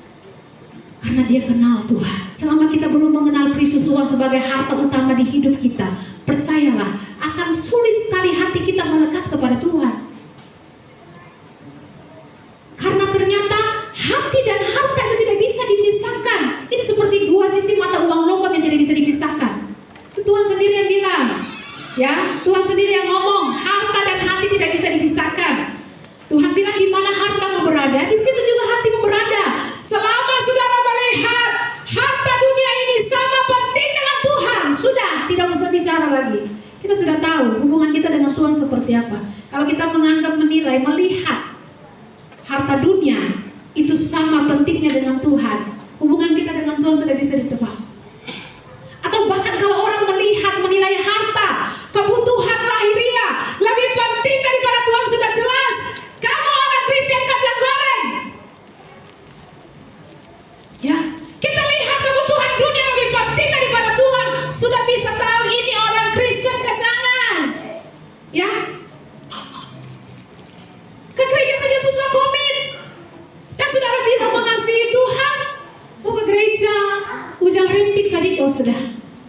Karena dia kenal Tuhan. Selama kita belum mengenal Kristus Tuhan sebagai harta utama di hidup kita, percayalah akan sulit sekali hati kita melekat kepada Tuhan. Karena ternyata hati dan harta itu tidak bisa dipisahkan. Itu seperti dua sisi mata uang logam yang tidak bisa dipisahkan. Tuhan sendiri yang bilang, ya, Tuhan sendiri yang ngomong, harta dan hati tidak bisa dipisahkan. Tuhan bilang di mana hartamu berada, di situ juga hatimu berada. Selama saudara melihat harta dunia ini sama penting dengan Tuhan, sudah tidak usah bicara lagi. Kita sudah tahu hubungan kita dengan Tuhan seperti apa. Kalau kita menganggap, menilai, melihat harta dunia itu sama pentingnya dengan Tuhan, hubungan kita dengan Tuhan sudah bisa ditebak. Atau bahkan kalau orang melihat, menilai harta, kebutuhan lahiriah lebih penting daripada Tuhan, sudah jelas kamu orang Kristen kacang goreng. Ya, kita lihat kebutuhan dunia lebih penting daripada Tuhan, sudah bisa tahu ini orang Kristen kacangan. Ya, ke gereja saja susah komit. Dan saudara bilang mengasihi Tuhan, mau ke gereja, ujang rintik sadik, oh sudah,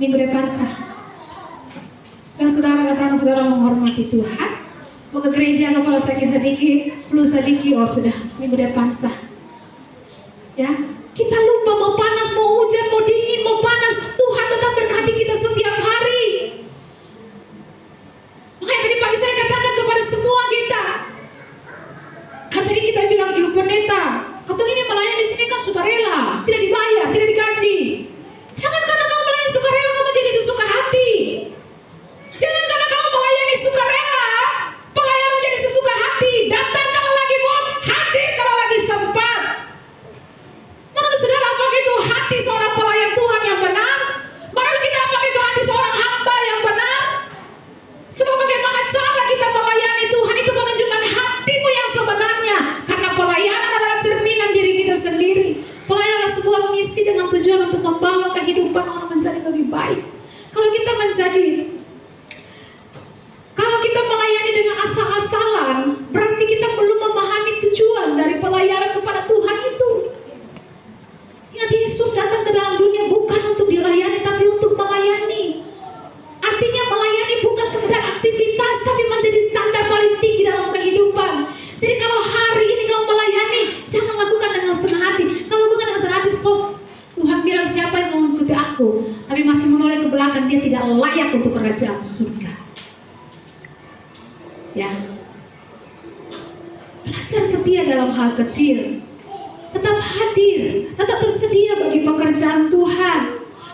minggu depan sah. Dan saudara katakan saudara menghormati Tuhan, mau ke gereja, kepala sakit sedikit, flu sedikit, oh sudah, minggu depan sah. Ya, kita lupa mau panas, mau hujan, mau dingin, mau panas, Tuhan tetap berkati kita setiap hari. Makanya tadi pagi saya katakan kepada semua kita, kan sering kita bilang, Ibu Pendeta, ketua ini melayani di sini kan sukarela, tidak dibayar, tidak digaji. Jangan karena kamu melayani sukarela kamu jadi sesuka hati. Jangan karena kamu melayani sukarela, pelayanan menjadi sesuka hati. Datang kalau lagi mood, hadir kalau lagi sempat. Menurut saudara apakah itu hati seorang pelayan Tuhan yang benar? Menurut kita apakah itu hati seorang hamba yang benar? Sebab bagaimana cara kita melayani Tuhan itu menunjukkan hatimu yang sebenarnya. Karena pelayanan adalah cerminan diri kita sendiri. Pelayanan adalah sebuah misi dengan tujuan untuk membawa kehidupan orang menjadi lebih baik. Kalau kita melayani dengan asal-asalan, berarti kita belum memahami tujuan dari pelayanan kepada Tuhan itu. Ingat, Yesus datang ke dalam dunia bukan untuk dilayani, tapi untuk melayani. Artinya melayani bukan sekedar aktivitas, Ya. Belajar setia dalam hal kecil. Tetap hadir, tetap tersedia bagi pekerjaan Tuhan.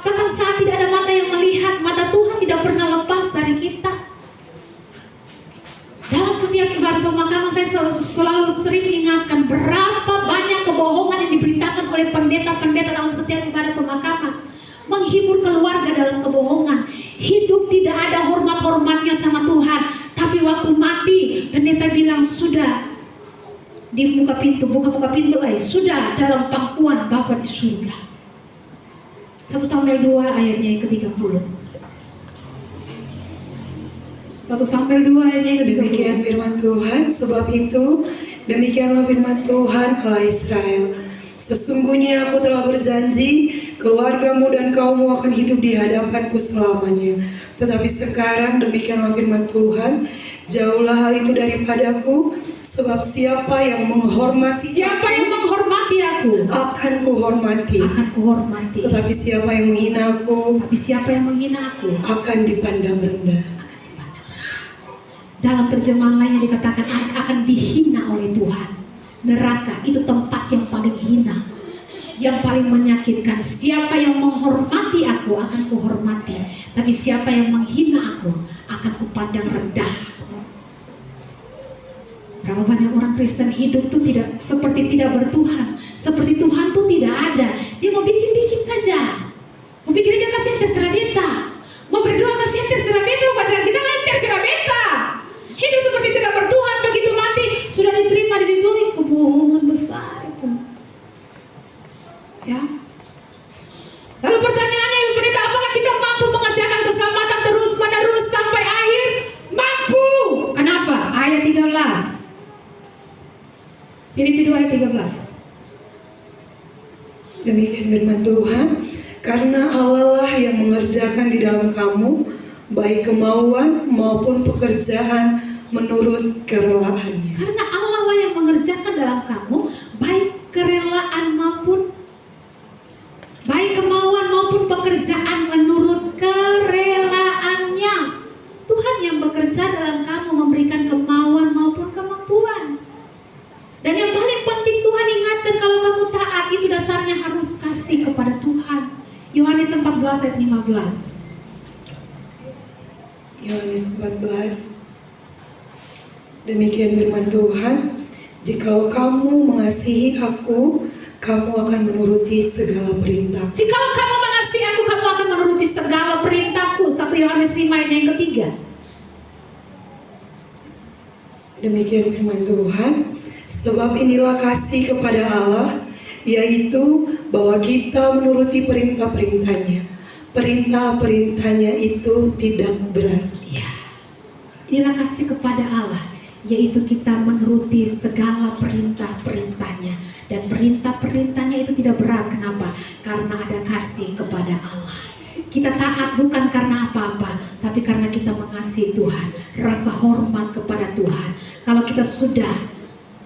Bahkan saat tidak ada mata yang melihat, mata Tuhan tidak pernah lepas dari kita. Dalam setiap ibadah pemakaman saya selalu sering ingatkan berapa banyak kebohongan yang diberitakan oleh pendeta-pendeta dalam setiap ibadah pemakaman. Menghibur keluarga dalam kebohongan. Hidup tidak ada hormat-hormatnya sama Tuhan. Tapi waktu mati, pendeta bilang sudah di buka muka pintu lagi. Sudah dalam pangkuan Bapa di surga. 1 Samuel 2 ayatnya yang ke-30. 1 Samuel 2 ayatnya yang ke-30. Demikian firman Tuhan, sebab itu demikianlah firman Tuhan Allah Israel. Sesungguhnya aku telah berjanji, keluargamu dan kaummu akan hidup di hadapanku selamanya. Tetapi sekarang demikianlah firman Tuhan, jauhlah hal itu daripadaku, sebab siapa yang menghormati aku akan kuhormati. Tetapi siapa yang menghina aku akan dipandang rendah. Dalam terjemahan lain yang dikatakan akan dihina oleh Tuhan. Neraka itu tempat yang paling hina, yang paling menyakitkan. Siapa yang menghormati aku akan kuhormati, tapi siapa yang menghina aku akan kupandang rendah. Berapa banyak orang Kristen hidup tuh tidak seperti tidak bertuhan, seperti Tuhan tuh tidak ada. Dia mau bikin saja, mau bikin aja kasih terserah beta, mau berdoa kasih terserah beta, mau baca kita kan terserah beta. Hidup seperti tidak bertuhan, begitu mati sudah diterima di situ. Kebohongan besar itu. Ya. Lalu pertanyaannya, pendeta, apakah kita mampu mengerjakan keselamatan terus menerus sampai akhir? Mampu. Kenapa? Ayat 13. Filipi 2 ayat 13. Demikian firman Tuhan, karena Allah lah yang mengerjakan di dalam kamu baik kemauan maupun pekerjaan menurut kerelaannya. Karena Allah lah yang mengerjakan dalam kamu baik kemauan maupun pekerjaan menurut kerelaannya. Tuhan yang bekerja dalam kamu, memberikan kemauan maupun kemampuan. Dan yang paling penting Tuhan ingatkan, kalau kamu taat itu dasarnya harus kasih kepada Tuhan. Yohanes 14 ayat 15. Yohanes 14. Demikian firman Tuhan, jikalau kamu mengasihi aku, kamu akan menuruti segala perintah. Jikalau kamu mengasihi aku, kamu akan menuruti segala perintahku. 1 Yohanes 5 ayat yang ketiga. Demikian firman Tuhan, sebab inilah kasih kepada Allah, yaitu bahwa kita menuruti perintah-perintahnya. Perintah-perintahnya itu tidak berat. Ya. Inilah kasih kepada Allah, yaitu kita menuruti segala perintah-perintahnya. Dan perintah-perintahnya itu tidak berat. Kenapa? Karena ada kasih kepada Allah. Kita taat bukan karena apa-apa, tapi karena kita mengasihi Tuhan, rasa hormat kepada Tuhan. Kalau kita sudah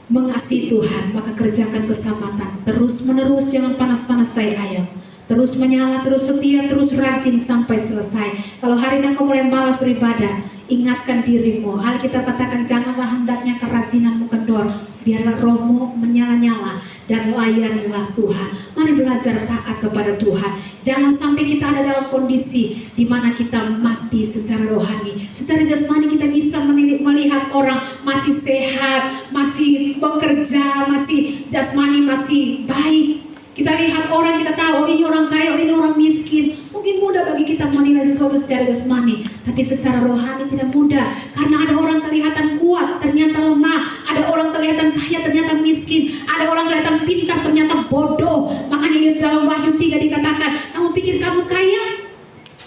mengasihi Tuhan, maka kerjakan keselamatan terus menerus, jangan panas-panas tai ayam. Terus menyala, terus setia, terus rajin sampai selesai. Kalau hari ini kau mulai malas beribadah, ingatkan dirimu. Alkitab katakan, janganlah hendaknya kerajinanmu kendor, biarlah rohmu menyala-nyala dan layanilah Tuhan. Mari belajar taat kepada Tuhan. Jangan sampai kita ada dalam kondisi di mana kita mati secara rohani. Secara jasmani kita bisa melihat orang masih sehat, masih bekerja, masih jasmani masih baik. Kita lihat orang, kita tahu, oh ini orang kaya, oh ini orang miskin. Mungkin mudah bagi kita menilai sesuatu secara jasmani, tapi secara rohani tidak mudah. Karena ada orang kelihatan kuat, ternyata lemah. Ada orang kelihatan kaya, ternyata miskin. Ada orang kelihatan pintar, ternyata bodoh. Makanya Yesus dalam Wahyu 3 dikatakan, kamu pikir kamu kaya?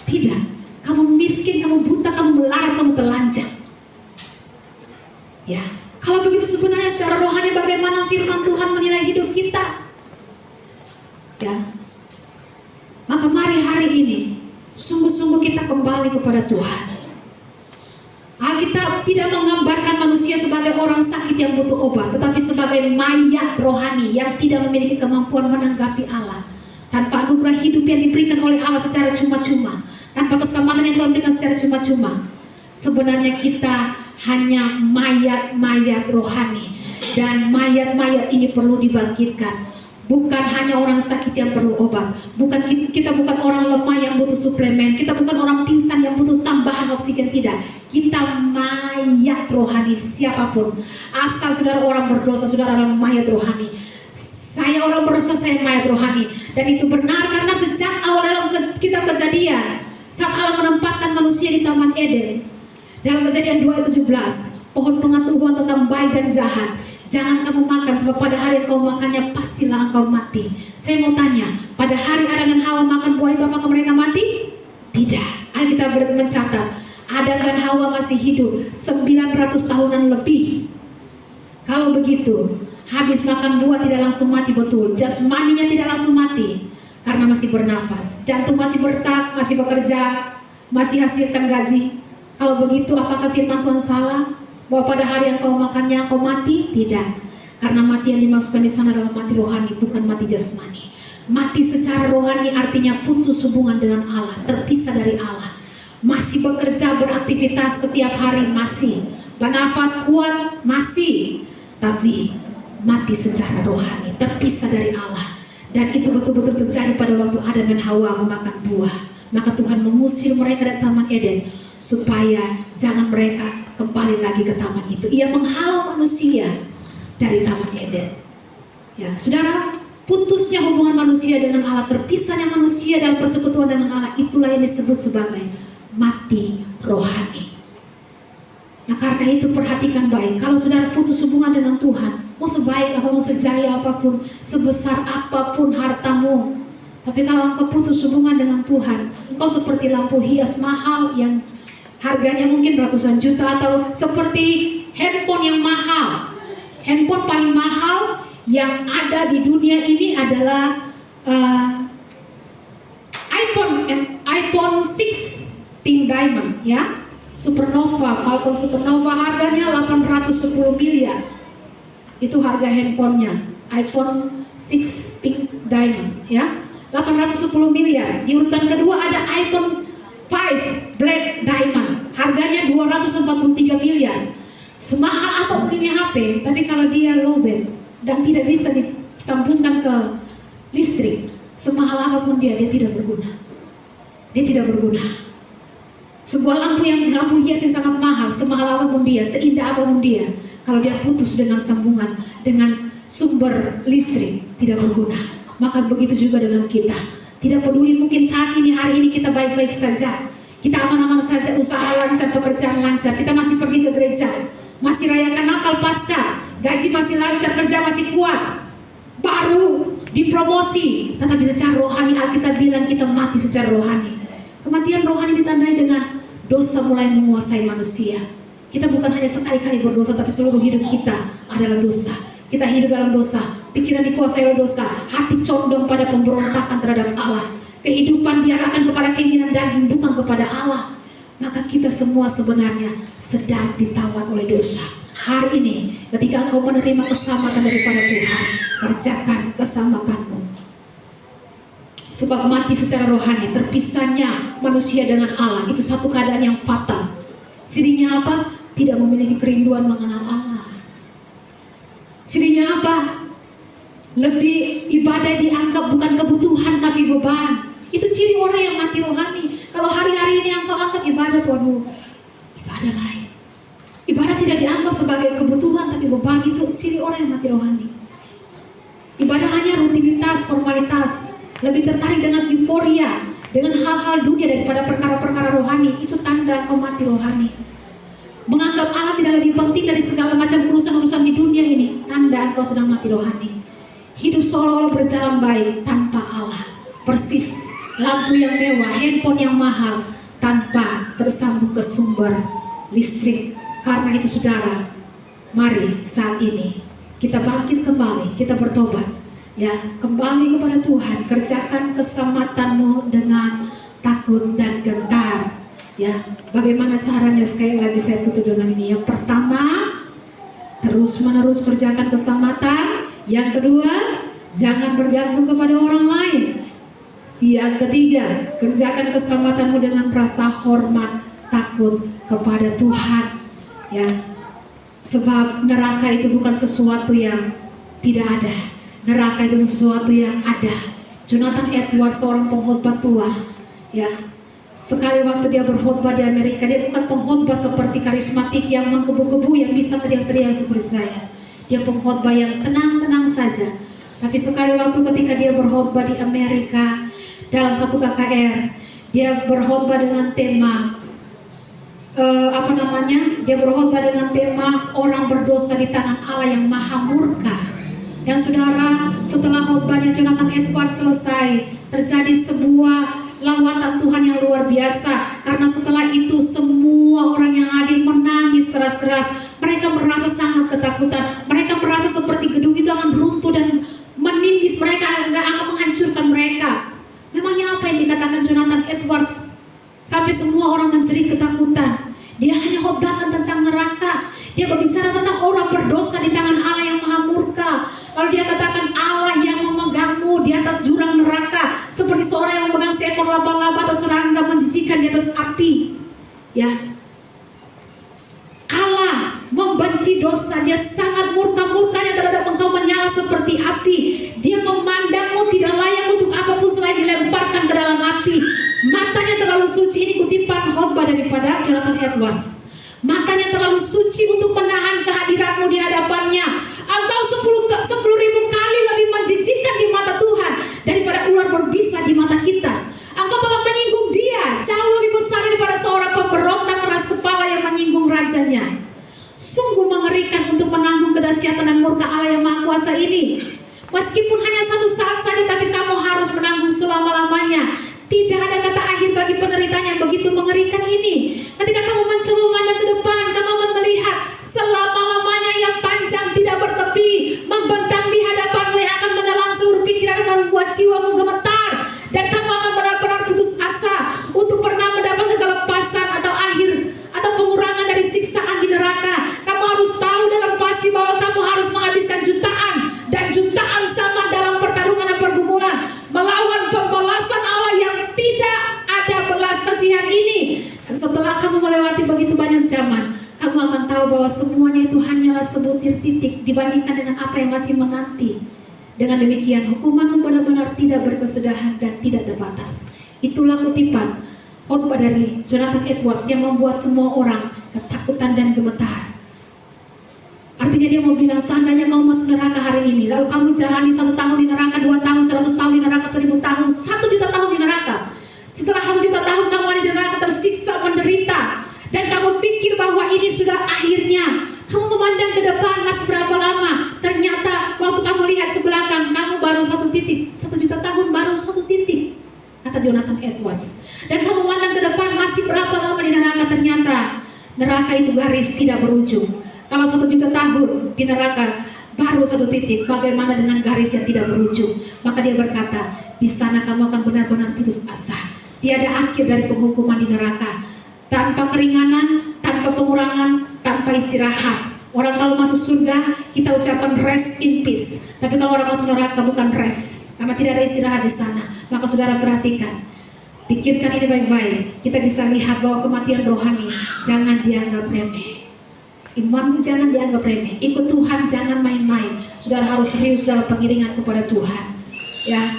Tidak. Kamu miskin, kamu buta, kamu melarat, kamu telanjang. Ya, kalau begitu sebenarnya secara rohani bagaimana firman Tuhan menilai hidup kita? Ya, maka mari hari ini sungguh-sungguh kita kembali kepada Tuhan. Alkitab tidak menggambarkan manusia sebagai orang sakit yang butuh obat, tetapi sebagai mayat rohani yang tidak memiliki kemampuan menanggapi Allah. Tanpa anugerah hidup yang diberikan oleh Allah secara cuma-cuma, tanpa keselamatan yang Tuhan berikan secara cuma-cuma, sebenarnya kita hanya mayat-mayat rohani. Dan mayat-mayat ini perlu dibangkitkan. Bukan hanya orang sakit yang perlu obat. Kita bukan orang lemah yang butuh suplemen. Kita bukan orang pingsan yang butuh tambahan oksigen. Tidak. Kita mayat rohani siapapun. Asal saudara orang berdosa, saudara adalah mayat rohani. Saya orang berdosa, saya mayat rohani. Dan itu benar karena sejak awal dalam kitab Kejadian, saat Allah menempatkan manusia di Taman Eden, dalam Kejadian 2 ayat 17, pohon pengetahuan tentang baik dan jahat, jangan kamu makan sebab pada hari kau makannya pastilah engkau mati. Saya mau tanya, pada hari Adam dan Hawa makan buah itu apakah mereka mati? Tidak. Alkitab mencatat Adam dan Hawa masih hidup 900 tahunan lebih. Kalau begitu, habis makan buah tidak langsung mati betul. Jasmaninya tidak langsung mati karena masih bernafas. Jantung masih bertak, masih bekerja, masih hasilkan gaji. Kalau begitu apakah firman Tuhan salah? Bahwa pada hari yang kau makannya kau mati? Tidak. Karena mati yang dimaksudkan di sana adalah mati rohani, bukan mati jasmani. Mati secara rohani artinya putus hubungan dengan Allah, terpisah dari Allah. Masih bekerja, beraktivitas setiap hari, masih bernafas kuat, masih, tapi mati secara rohani, terpisah dari Allah. Dan itu betul-betul terjadi pada waktu Adam dan Hawa memakan buah. Maka Tuhan mengusir mereka dari Taman Eden supaya jangan mereka kembali lagi ke taman itu. Ia menghalau manusia dari Taman Eden. Ya, saudara, putusnya hubungan manusia dengan Allah, terpisahnya manusia dalam persekutuan dengan Allah, itulah yang disebut sebagai mati rohani. Nah, karena itu perhatikan baik. Kalau saudara putus hubungan dengan Tuhan, mau sebaik apapun, sejaya apapun, sebesar apapun hartamu, tapi kalau engkau putus hubungan dengan Tuhan, engkau seperti lampu hias mahal yang harganya mungkin ratusan juta, atau seperti handphone yang mahal. Handphone paling mahal yang ada di dunia ini adalah iPhone 6 Pink Diamond, ya, Supernova, Falcon Supernova, harganya 810 miliar. Itu harga handphonenya, iPhone 6 Pink Diamond, ya, 810 miliar. Di urutan kedua ada iPhone 5 Black Diamond, harganya 243 miliar. Semahal apapun ini HP, tapi kalau dia lowbat dan tidak bisa disambungkan ke listrik, semahal apapun dia tidak berguna. Dia tidak berguna. Sebuah lampu hias yang sangat mahal, semahal apapun dia, seindah apapun dia, kalau dia putus dengan sambungan, dengan sumber listrik, tidak berguna. Maka begitu juga dengan kita. Tidak peduli mungkin saat ini, hari ini kita baik-baik saja, kita aman-aman saja, usaha lancar, pekerjaan lancar, kita masih pergi ke gereja, masih rayakan Natal Paskah, gaji masih lancar, kerja masih kuat, baru dipromosi, tetapi secara rohani Alkitab bilang kita mati secara rohani. Kematian rohani ditandai dengan dosa mulai menguasai manusia. Kita bukan hanya sekali-kali berdosa, tapi seluruh hidup kita adalah dosa. Kita hidup dalam dosa, pikiran dikuasai oleh dosa, hati condong pada pemberontakan terhadap Allah, kehidupan diarahkan kepada keinginan daging, bukan kepada Allah. Maka kita semua sebenarnya sedang ditawan oleh dosa. Hari ini ketika engkau menerima keselamatan daripada Tuhan, kerjakan keselamatanmu. Sebab mati secara rohani, terpisahnya manusia dengan Allah, itu satu keadaan yang fatal. Cirinya apa? Tidak memiliki kerinduan mengenal Allah. Cirinya apa? Lebih ibadah dianggap bukan kebutuhan tapi beban. Itu ciri orang yang mati rohani. Kalau hari-hari ini engkau anggap ibadah, waduh, ibadah lain. Ibadah tidak dianggap sebagai kebutuhan tapi beban, itu ciri orang yang mati rohani. Ibadah hanya rutinitas, formalitas, lebih tertarik dengan euforia, dengan hal-hal dunia daripada perkara-perkara rohani, itu tanda engkau mati rohani. Menganggap Allah tidak lebih penting dari segala macam urusan-urusan di dunia ini, tanda engkau sedang mati rohani. Hidup seolah-olah berjalan baik tanpa Allah, persis lampu yang mewah, handphone yang mahal, tanpa tersambung ke sumber listrik. Karena itu saudara, mari saat ini kita bangkit kembali, kita bertobat, ya, kembali kepada Tuhan. Kerjakan keselamatanmu dengan takut dan gentar. Ya, bagaimana caranya? Sekali lagi saya tutup dengan ini. Yang pertama, terus-menerus kerjakan keselamatan. Yang kedua, jangan bergantung kepada orang lain. Yang ketiga, kerjakan keselamatanmu dengan rasa hormat, takut kepada Tuhan. Ya, sebab neraka itu bukan sesuatu yang tidak ada. Neraka itu sesuatu yang ada. Jonathan Edwards, seorang pengkhotbah tua, ya, sekali waktu dia berkhotbah di Amerika, dia bukan pengkhotbah seperti karismatik yang menggebu-gebu, yang bisa teriak-teriak seperti saya. Dia pengkhotbah yang tenang-tenang saja. Tapi sekali waktu ketika dia berkhotbah di Amerika dalam satu KKR, dia berkhotbah dengan tema dia berkhotbah dengan tema orang berdosa di tangan Allah yang maha murka. Dan saudara, setelah khotbahnya Jonathan Edwards selesai, terjadi sebuah lawatan Tuhan yang luar biasa. Karena setelah itu semua orang yang hadir menangis keras-keras. Mereka merasa sangat ketakutan. Mereka merasa seperti gedung itu akan runtuh dan menindis mereka dan akan menghancurkan mereka. Memangnya apa yang dikatakan Jonathan Edwards sampai semua orang menjerit ketakutan? Dia hanya khotbahkan tentang neraka. Dia berbicara tentang orang berdosa di tangan Allah yang maha murka. Lalu dia katakan Allah yang memegangmu di atas jurang neraka, seperti seorang yang memegang seekor laba-laba atau serangga menjijikan di atas api. Ya, Allah membenci dosa. Dia sangat murka-murkanya terhadap engkau menyala seperti api. Dia memandangmu tidak layak untuk apapun selain dilemparkan ke dalam api. Matanya terlalu suci. Ini kutipan khotbah daripada Jonathan Edwards. Matanya terlalu suci untuk menahan kehadiranmu di hadapannya. Engkau 10.000 kali lebih menjijikkan di mata Tuhan daripada ular berbisa di mata kita. Engkau telah menyinggung dia jauh lebih besar daripada seorang pemberontak keras kepala yang menyinggung rajanya. Sungguh mengerikan untuk menanggung kedahsyatan dan murka Allah yang maha kuasa ini. Meskipun hanya satu saat saja, tapi kamu harus menanggung selama-lamanya. Tidak ada kata akhir bagi penderitaan yang begitu mengerikan ini. Ketika kamu mencoba memandang ke depan, kamu akan melihat selama-lamanya yang panjang tidak bertepi membentang di hadapanmu, yang akan menelan seluruh pikiran dan membuat jiwamu gemetar. Dan kamu akan benar-benar putus asa untuk pernah mendapatkan kelepasan atau akhir atau pengurangan dari siksaan di neraka. Kamu harus tahu dengan pasti bahwa kamu harus menghabiskan jutaan dan jutaan sama dalam pertarungan dan pergumulan melawan pembalasan Allah yang tidak ada belas kasihan ini. Dan setelah kamu melewati begitu banyak zaman, kamu akan tahu bahwa semuanya itu hanyalah sebutir titik dibandingkan dengan apa yang masih menanti. Dengan demikian, hukumanmu benar-benar tidak berkesudahan dan tidak terbatas. Itulah kutipan khotbah dari Jonathan Edwards yang membuat semua orang ketakutan dan gemetar. Artinya dia mau bilang, seandainya kamu masuk neraka hari ini, lalu kamu jalani 1 tahun di neraka, 2 tahun, 100 tahun di neraka, 1000 tahun, 1 juta tahun di neraka. Setelah 1 juta tahun kamu ada di neraka, tersiksa, menderita, dan kamu pikir bahwa ini sudah akhirnya. Kamu memandang ke depan, masih berapa lama? Ternyata waktu kamu lihat ke belakang, kamu baru 1 titik. 1 juta tahun baru 1 titik, kata Jonathan Edwards. Dan kamu memandang ke depan, masih berapa lama di neraka? Ternyata neraka itu garis tidak berujung. Kalau 1 juta tahun di neraka baru 1 titik, bagaimana dengan garis yang tidak berujung? Maka dia berkata, di sana kamu akan benar-benar putus asa. Tiada akhir dari penghukuman di neraka. Tanpa keringanan, tanpa pengurangan, tanpa istirahat. Orang kalau masuk surga, kita ucapkan rest in peace. Tapi kalau orang masuk neraka bukan rest, karena tidak ada istirahat di sana. Maka saudara perhatikan, pikirkan ini baik-baik. Kita bisa lihat bahwa kematian rohani jangan dianggap remeh. Imanmu jangan dianggap remeh. Ikut Tuhan jangan main-main. Saudara harus serius dalam pengiringan kepada Tuhan. Ya,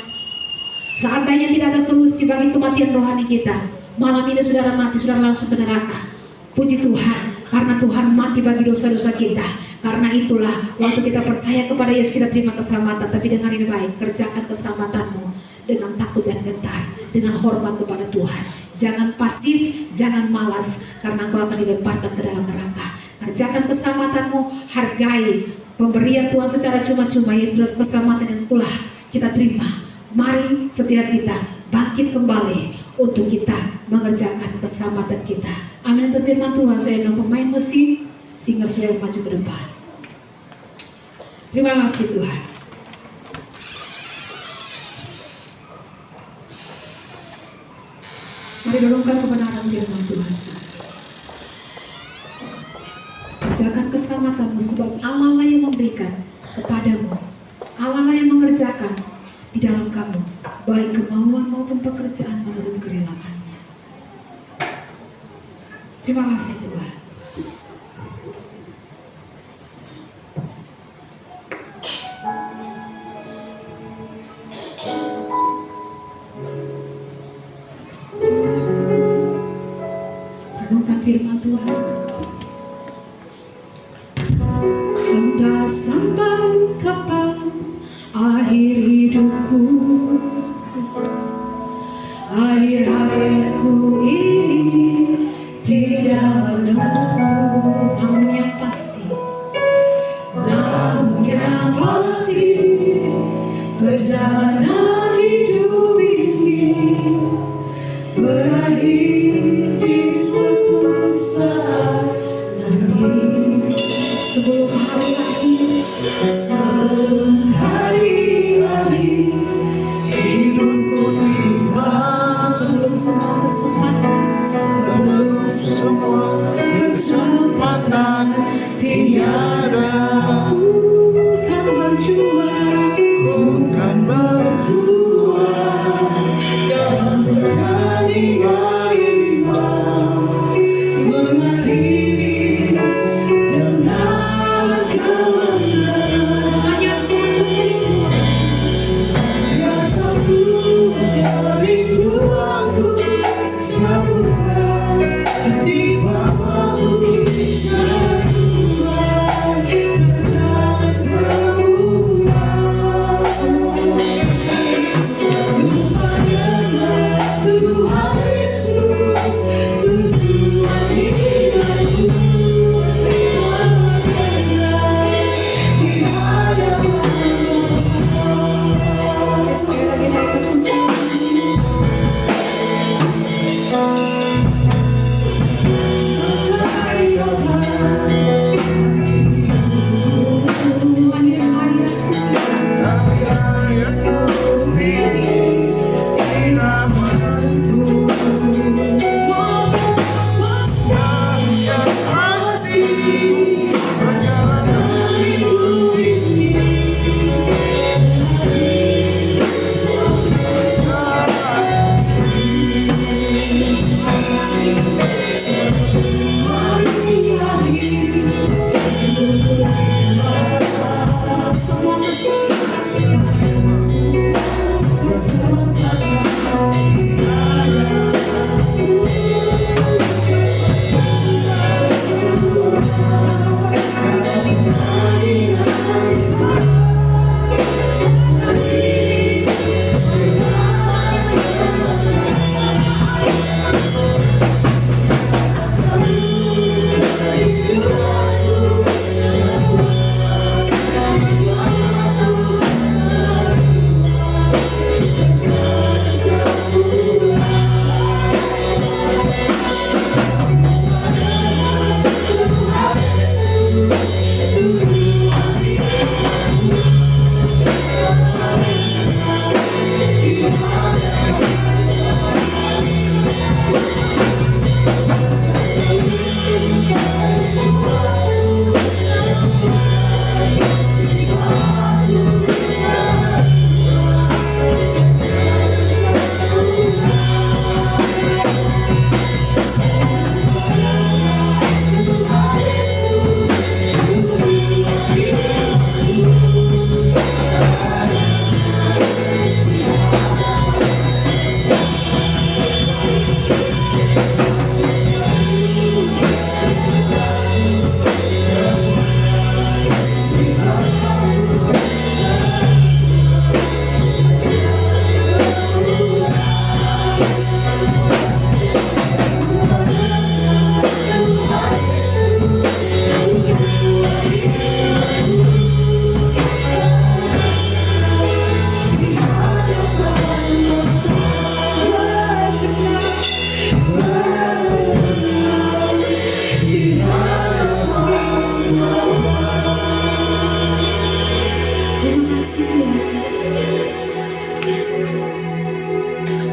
seandainya tidak ada solusi bagi kematian rohani kita, malam ini saudara mati, saudara langsung ke neraka. Puji Tuhan, karena Tuhan mati bagi dosa-dosa kita. Karena itulah waktu kita percaya kepada Yesus, kita terima keselamatan. Tapi dengan ini baik, kerjakan keselamatanmu dengan takut dan gentar, dengan hormat kepada Tuhan. Jangan pasif, jangan malas, karena engkau akan dilemparkan ke dalam neraka. Kerjakan keselamatanmu, hargai pemberian Tuhan secara cuma-cuma, yaitu keselamatan yang telah kita terima. Mari setiap kita bangkit kembali untuk kita mengerjakan keselamatan kita. Amin. Untuk firman Tuhan, saya undang pemain musik, singer sudah maju ke depan. Terima kasih Tuhan. Mari dorongkan kebenaran firman Tuhan saat ini. Kerjakan keselamatanmu, sebab Allah lah yang memberikan kepadamu. Allah lah yang mengerjakan di dalam kamu, baik kemauan maupun pekerjaan menurut kerelaannya. Terima kasih Tuhan. Tuhan. Entah sampai kapan akhir hidupku, akhir hayatku ini tidak menentu. Namun yang pasti perjalanan hidup ini berakhir di suatu saat nanti. Sebelum hari akhir hidupku tiba, sebelum semua kesempatan tiada, ku kan berjuang dalam pertandingan ini, mengakhiri dengan kemenangan. Hanya satu kerinduanku, saburan di bawahmu,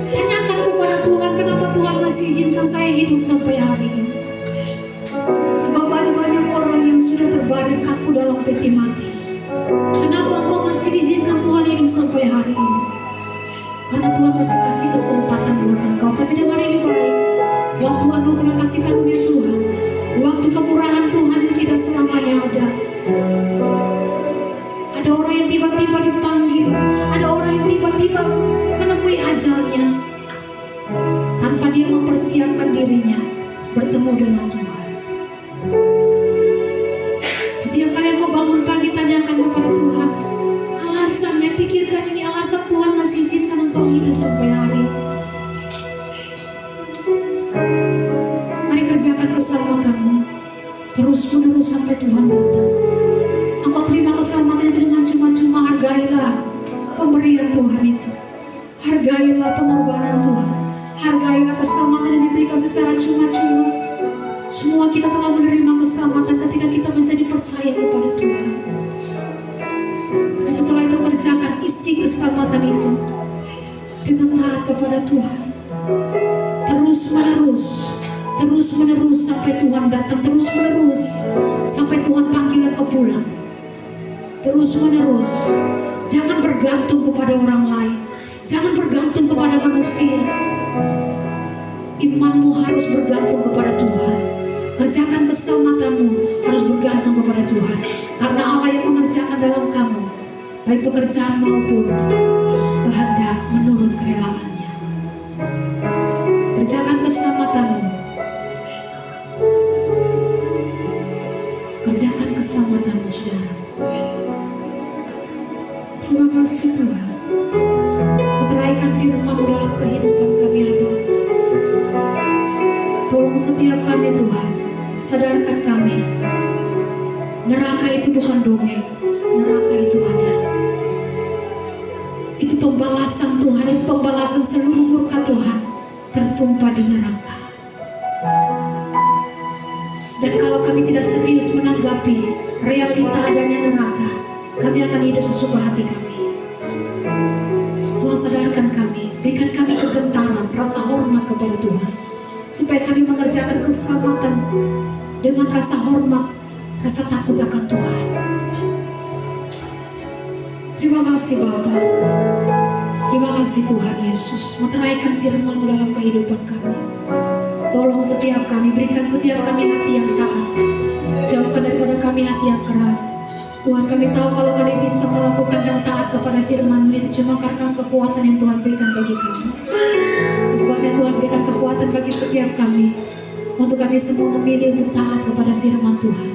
Tanyakan kepada Tuhan, kenapa Tuhan masih izinkan saya hidup sampai hari ini. Sebab ada banyak orang yang sudah terbaring kaku dalam peti mati. Kenapa engkau masih diizinkan Tuhan hidup sampai hari ini? Karena Tuhan masih kasih kesempatan buat engkau. Tapi dengar ini baik, waktu anugerah kasih karunia Tuhan, waktu kemurahan Tuhan yang tidak selamanya ada. Ada orang yang tiba-tiba dipanggil, ada orang yang tiba-tiba menemui ajalnya tanpa dia mempersiapkan dirinya bertemu dengan Tuhan. terus-menerus sampai Tuhan datang. Engkau terima keselamatan itu dengan cuma-cuma. Hargailah pemberian Tuhan itu. Hargailah pengorbanan Tuhan. Hargailah keselamatan yang diberikan secara cuma-cuma. Semua kita telah menerima keselamatan ketika kita menjadi percaya kepada Tuhan. Tapi setelah itu kerjakan isi keselamatan itu dengan taat kepada Tuhan. Terus menerus sampai Tuhan datang. Terus menerus sampai Tuhan panggil engkau pulang. Terus menerus. Jangan bergantung kepada orang lain. Jangan bergantung kepada manusia. Imanmu harus bergantung kepada Tuhan. Kerjakan keselamatanmu harus bergantung kepada Tuhan. Karena Allah yang mengerjakan dalam kamu, baik pekerjaan maupun kehendak menurut kerelaannya. Kerjakan keselamatanmu. Kerjakan keselamatanmu, saudara. Terima kasih Tuhan. Meteraikan firman dalam kehidupan kami, Abah. Tolong setiap kami Tuhan, sadarkan kami. Neraka itu bukan dongeng, neraka itu ada. Itu pembalasan Tuhan, itu pembalasan seluruh murka Tuhan tertumpah di neraka. Dan kalau kami tidak serius menanggapi realita adanya neraka, kami akan hidup sesuka hati kami. Tuhan sadarkan kami, berikan kami kegentaran, rasa hormat kepada Tuhan, supaya kami mengerjakan keselamatan dengan rasa hormat, rasa takut akan Tuhan. Terima kasih Bapa. Terima kasih Tuhan Yesus, meteraikan firman dalam kehidupan kami. Tolong setiap kami, berikan setiap kami hati yang taat. Jauhkan daripada kami hati yang keras. Tuhan, kami tahu kalau kami bisa melakukan dan taat kepada firman-Mu itu cuma karena kekuatan yang Tuhan berikan bagi kami. Sebabnya Tuhan berikan kekuatan bagi setiap kami, untuk kami semua memilih untuk taat kepada firman Tuhan.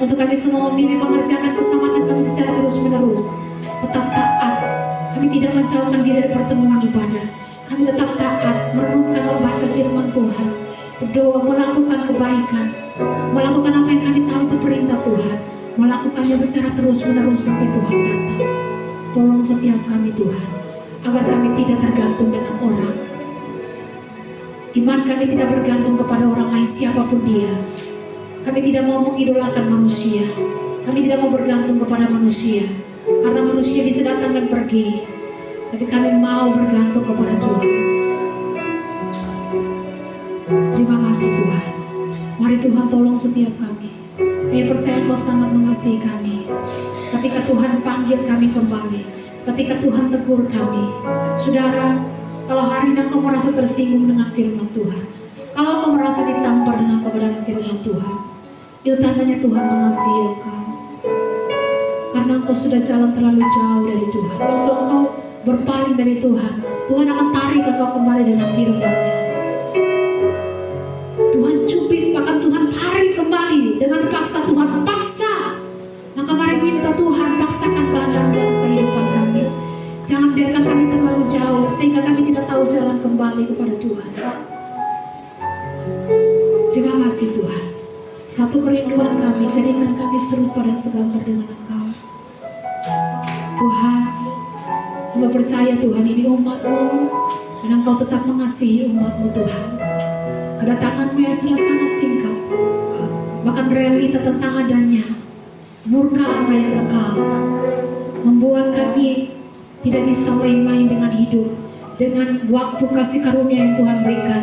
Untuk kami semua memilih mengerjakan keselamatan kami secara terus-menerus. Tetap taat. Kami tidak menjauhkan diri dari pertemuan ibadah. Kami tetap taat, merenungkan, membaca firman Tuhan, berdoa, melakukan kebaikan, melakukan apa yang kami tahu itu perintah Tuhan, melakukannya secara terus-menerus sampai Tuhan datang. Tolong setiap kami Tuhan, agar kami tidak tergantung dengan orang. Iman kami tidak bergantung kepada orang lain siapapun dia. Kami tidak mau mengidolakan manusia. Kami tidak mau bergantung kepada manusia, karena manusia bisa datang dan pergi. Tapi kami mau bergantung kepada Tuhan. Terima kasih Tuhan. Mari Tuhan tolong setiap kami. Kami percaya Engkau sangat mengasihi kami. Ketika Tuhan panggil kami kembali, ketika Tuhan tegur kami, saudara, kalau hari ini engkau merasa tersinggung dengan firman Tuhan, kalau engkau merasa ditampar dengan kebenaran firman Tuhan, itu tandanya Tuhan mengasihi engkau. Karena engkau sudah jalan terlalu jauh dari Tuhan. Waktu engkau berpaling dari Tuhan, Tuhan akan tarik engkau kembali dengan firman-Nya. Tuhan cubit, bahkan Tuhan tarik kembali dengan paksa. Tuhan paksa. Maka mari minta Tuhan paksakan kehendak-Mu dalam kehidupan kami. Jangan biarkan kami terlalu jauh sehingga kami tidak tahu jalan kembali kepada Tuhan. Terima kasih Tuhan. Satu kerinduan kami, jadikan kami serupa dan segambar dengan Engkau. Tuhan, Hamba percaya Tuhan ini umat-Mu, dan Engkau tetap mengasihi umat-Mu Tuhan. Kedatangan-Mu yang sudah sangat singkat, bahkan realita tentang adanya murka Allah yang kekal, membuat kami tidak bisa main-main dengan hidup, dengan waktu kasih karunia yang Tuhan berikan.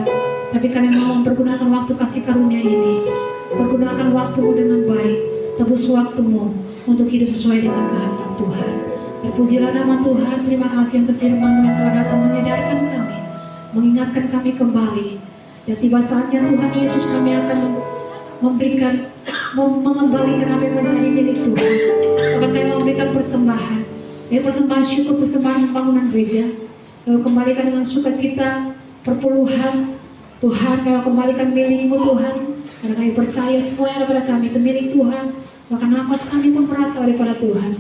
Tapi kami mau mempergunakan waktu kasih karunia ini. Pergunakan waktu-Mu dengan baik. Tebus waktu-Mu untuk hidup sesuai dengan kehendak Tuhan. Terpujilah nama Tuhan. Terima kasih untuk firman-Mu yang telah datang menyadarkan kami, mengingatkan kami kembali. Dan tiba saatnya Tuhan Yesus, kami akan mengembalikan apa yang menjadi milik Tuhan. Akan kami memberikan persembahan, persembahan syukur, persembahan pembangunan gereja. Kami kembalikan dengan sukacita, perpuluhan. Tuhan, kami kembalikan milik-Mu Tuhan, karena kami percaya semua yang ada pada kami itu milik Tuhan. Bahkan nafas kami pun berasal daripada Tuhan.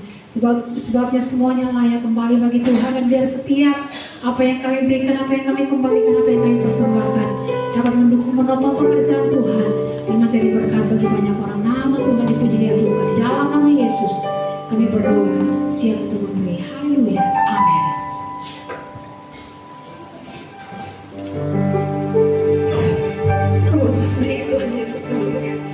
Sebabnya semuanya layak kembali bagi Tuhan. Dan biar setiap apa yang kami berikan, apa yang kami kembalikan, apa yang kami persembahkan dapat mendukung menopang pekerjaan Tuhan dan menjadi berkat bagi banyak orang. Nama Tuhan Yesus kami berdoa, siap untuk memberi. Haleluya, amin. Beri Tuhan Yesus memberkati.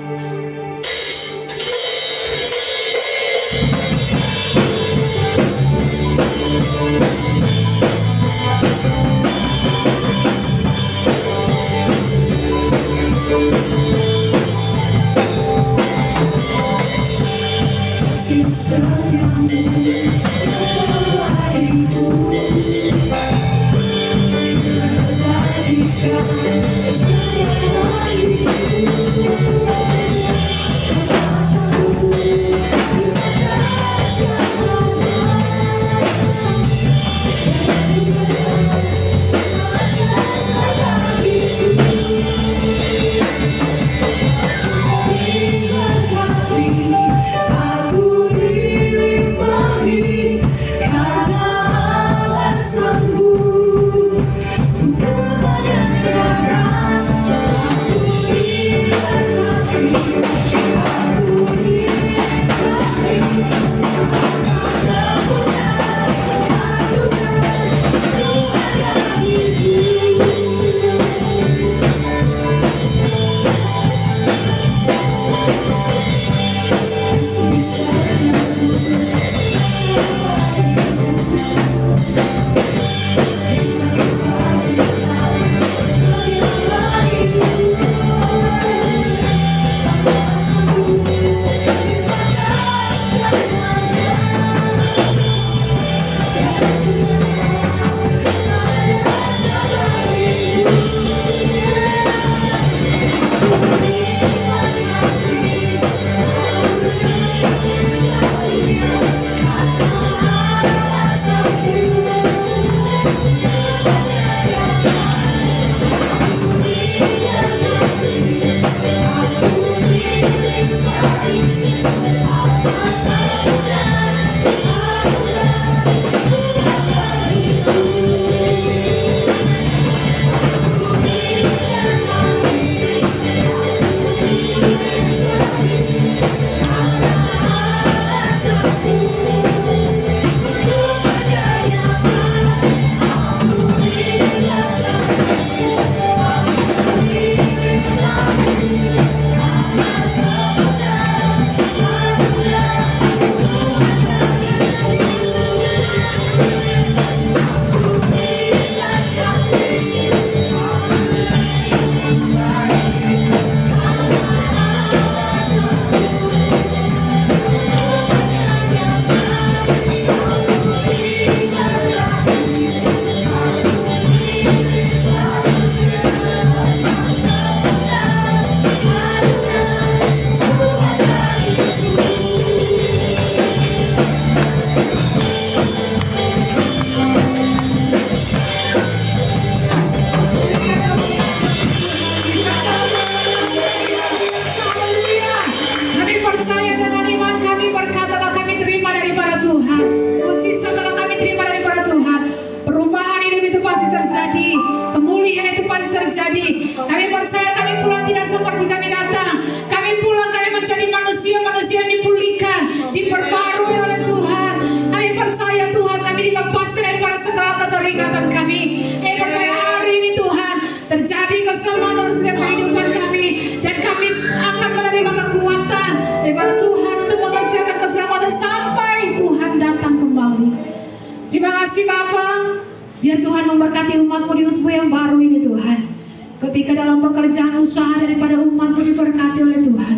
Biar Tuhan memberkati umat-Mu di usbu yang baru ini Tuhan. Ketika dalam pekerjaan usaha daripada umat-Mu diberkati oleh Tuhan.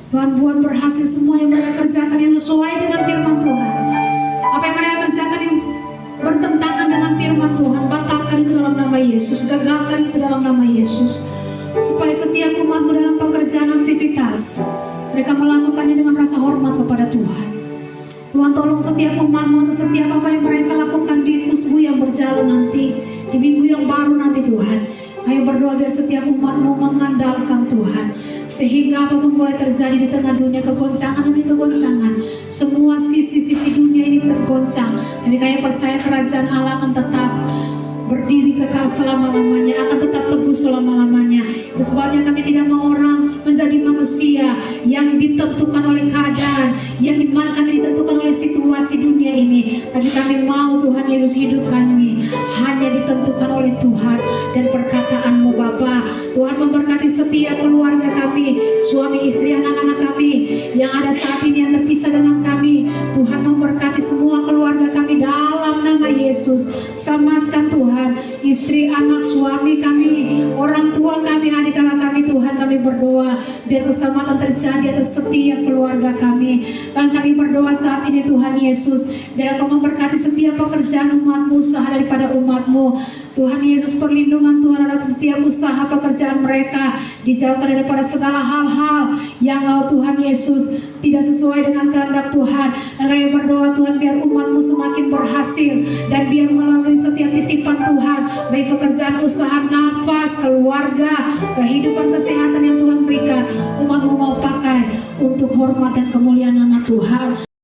Tuhan buat berhasil semua yang mereka kerjakan yang sesuai dengan firman Tuhan. Apa yang mereka kerjakan yang bertentangan dengan firman Tuhan, batalkan itu dalam nama Yesus, gagalkan itu dalam nama Yesus. Supaya setiap umat-Mu dalam pekerjaan aktivitas, mereka melakukannya dengan rasa hormat kepada Tuhan. Tuhan tolong setiap umat-Mu atau setiap apa yang mereka lakukan di usbu yang berjalan nanti, di minggu yang baru nanti Tuhan. Kami berdoa biar setiap umat-Mu mengandalkan Tuhan. Sehingga apapun boleh terjadi di tengah dunia kegoncangan demi kegoncangan, semua sisi-sisi dunia ini tergoncang. Tapi kami percaya kerajaan Allah akan tetap berdiri kekal selama-lamanya, akan tetap teguh selama-lamanya. Itu sebabnya kami tidak mau orang menjadi manusia yang ditentukan oleh keadaan, yang iman kami ditentukan oleh situasi dunia ini, tapi kami mau Tuhan Yesus hidup kami hanya ditentukan oleh Tuhan dan perkataan-Mu Bapa. Tuhan memberkati setiap keluarga kami, suami istri anak-anak kami yang ada saat ini yang terpisah dengan kami. Tuhan memberkati semua keluarga kami dalam nama Yesus. Selamatkan Tuhan istri, anak, suami kami, orang tua kami, adik kakak kami. Tuhan kami berdoa biar keselamatan terjadi atas setiap keluarga kami. Dan kami berdoa saat ini Tuhan Yesus, biar Engkau memberkati setiap pekerjaan umat-Mu, usaha daripada umat-Mu. Tuhan Yesus, perlindungan Tuhan atas setiap usaha pekerjaan mereka, dijauhkan daripada segala hal-hal yang Tuhan Yesus tidak sesuai dengan kehendak Tuhan. Dan kami berdoa Tuhan biar umat-Mu semakin berhasil, dan biar melalui setiap titipan Tuhan, baik pekerjaan, usaha, nafas, keluarga, kehidupan, kesehatan yang Tuhan berikan, umat-Mu mau pakai untuk hormat dan kemuliaan nama Tuhan.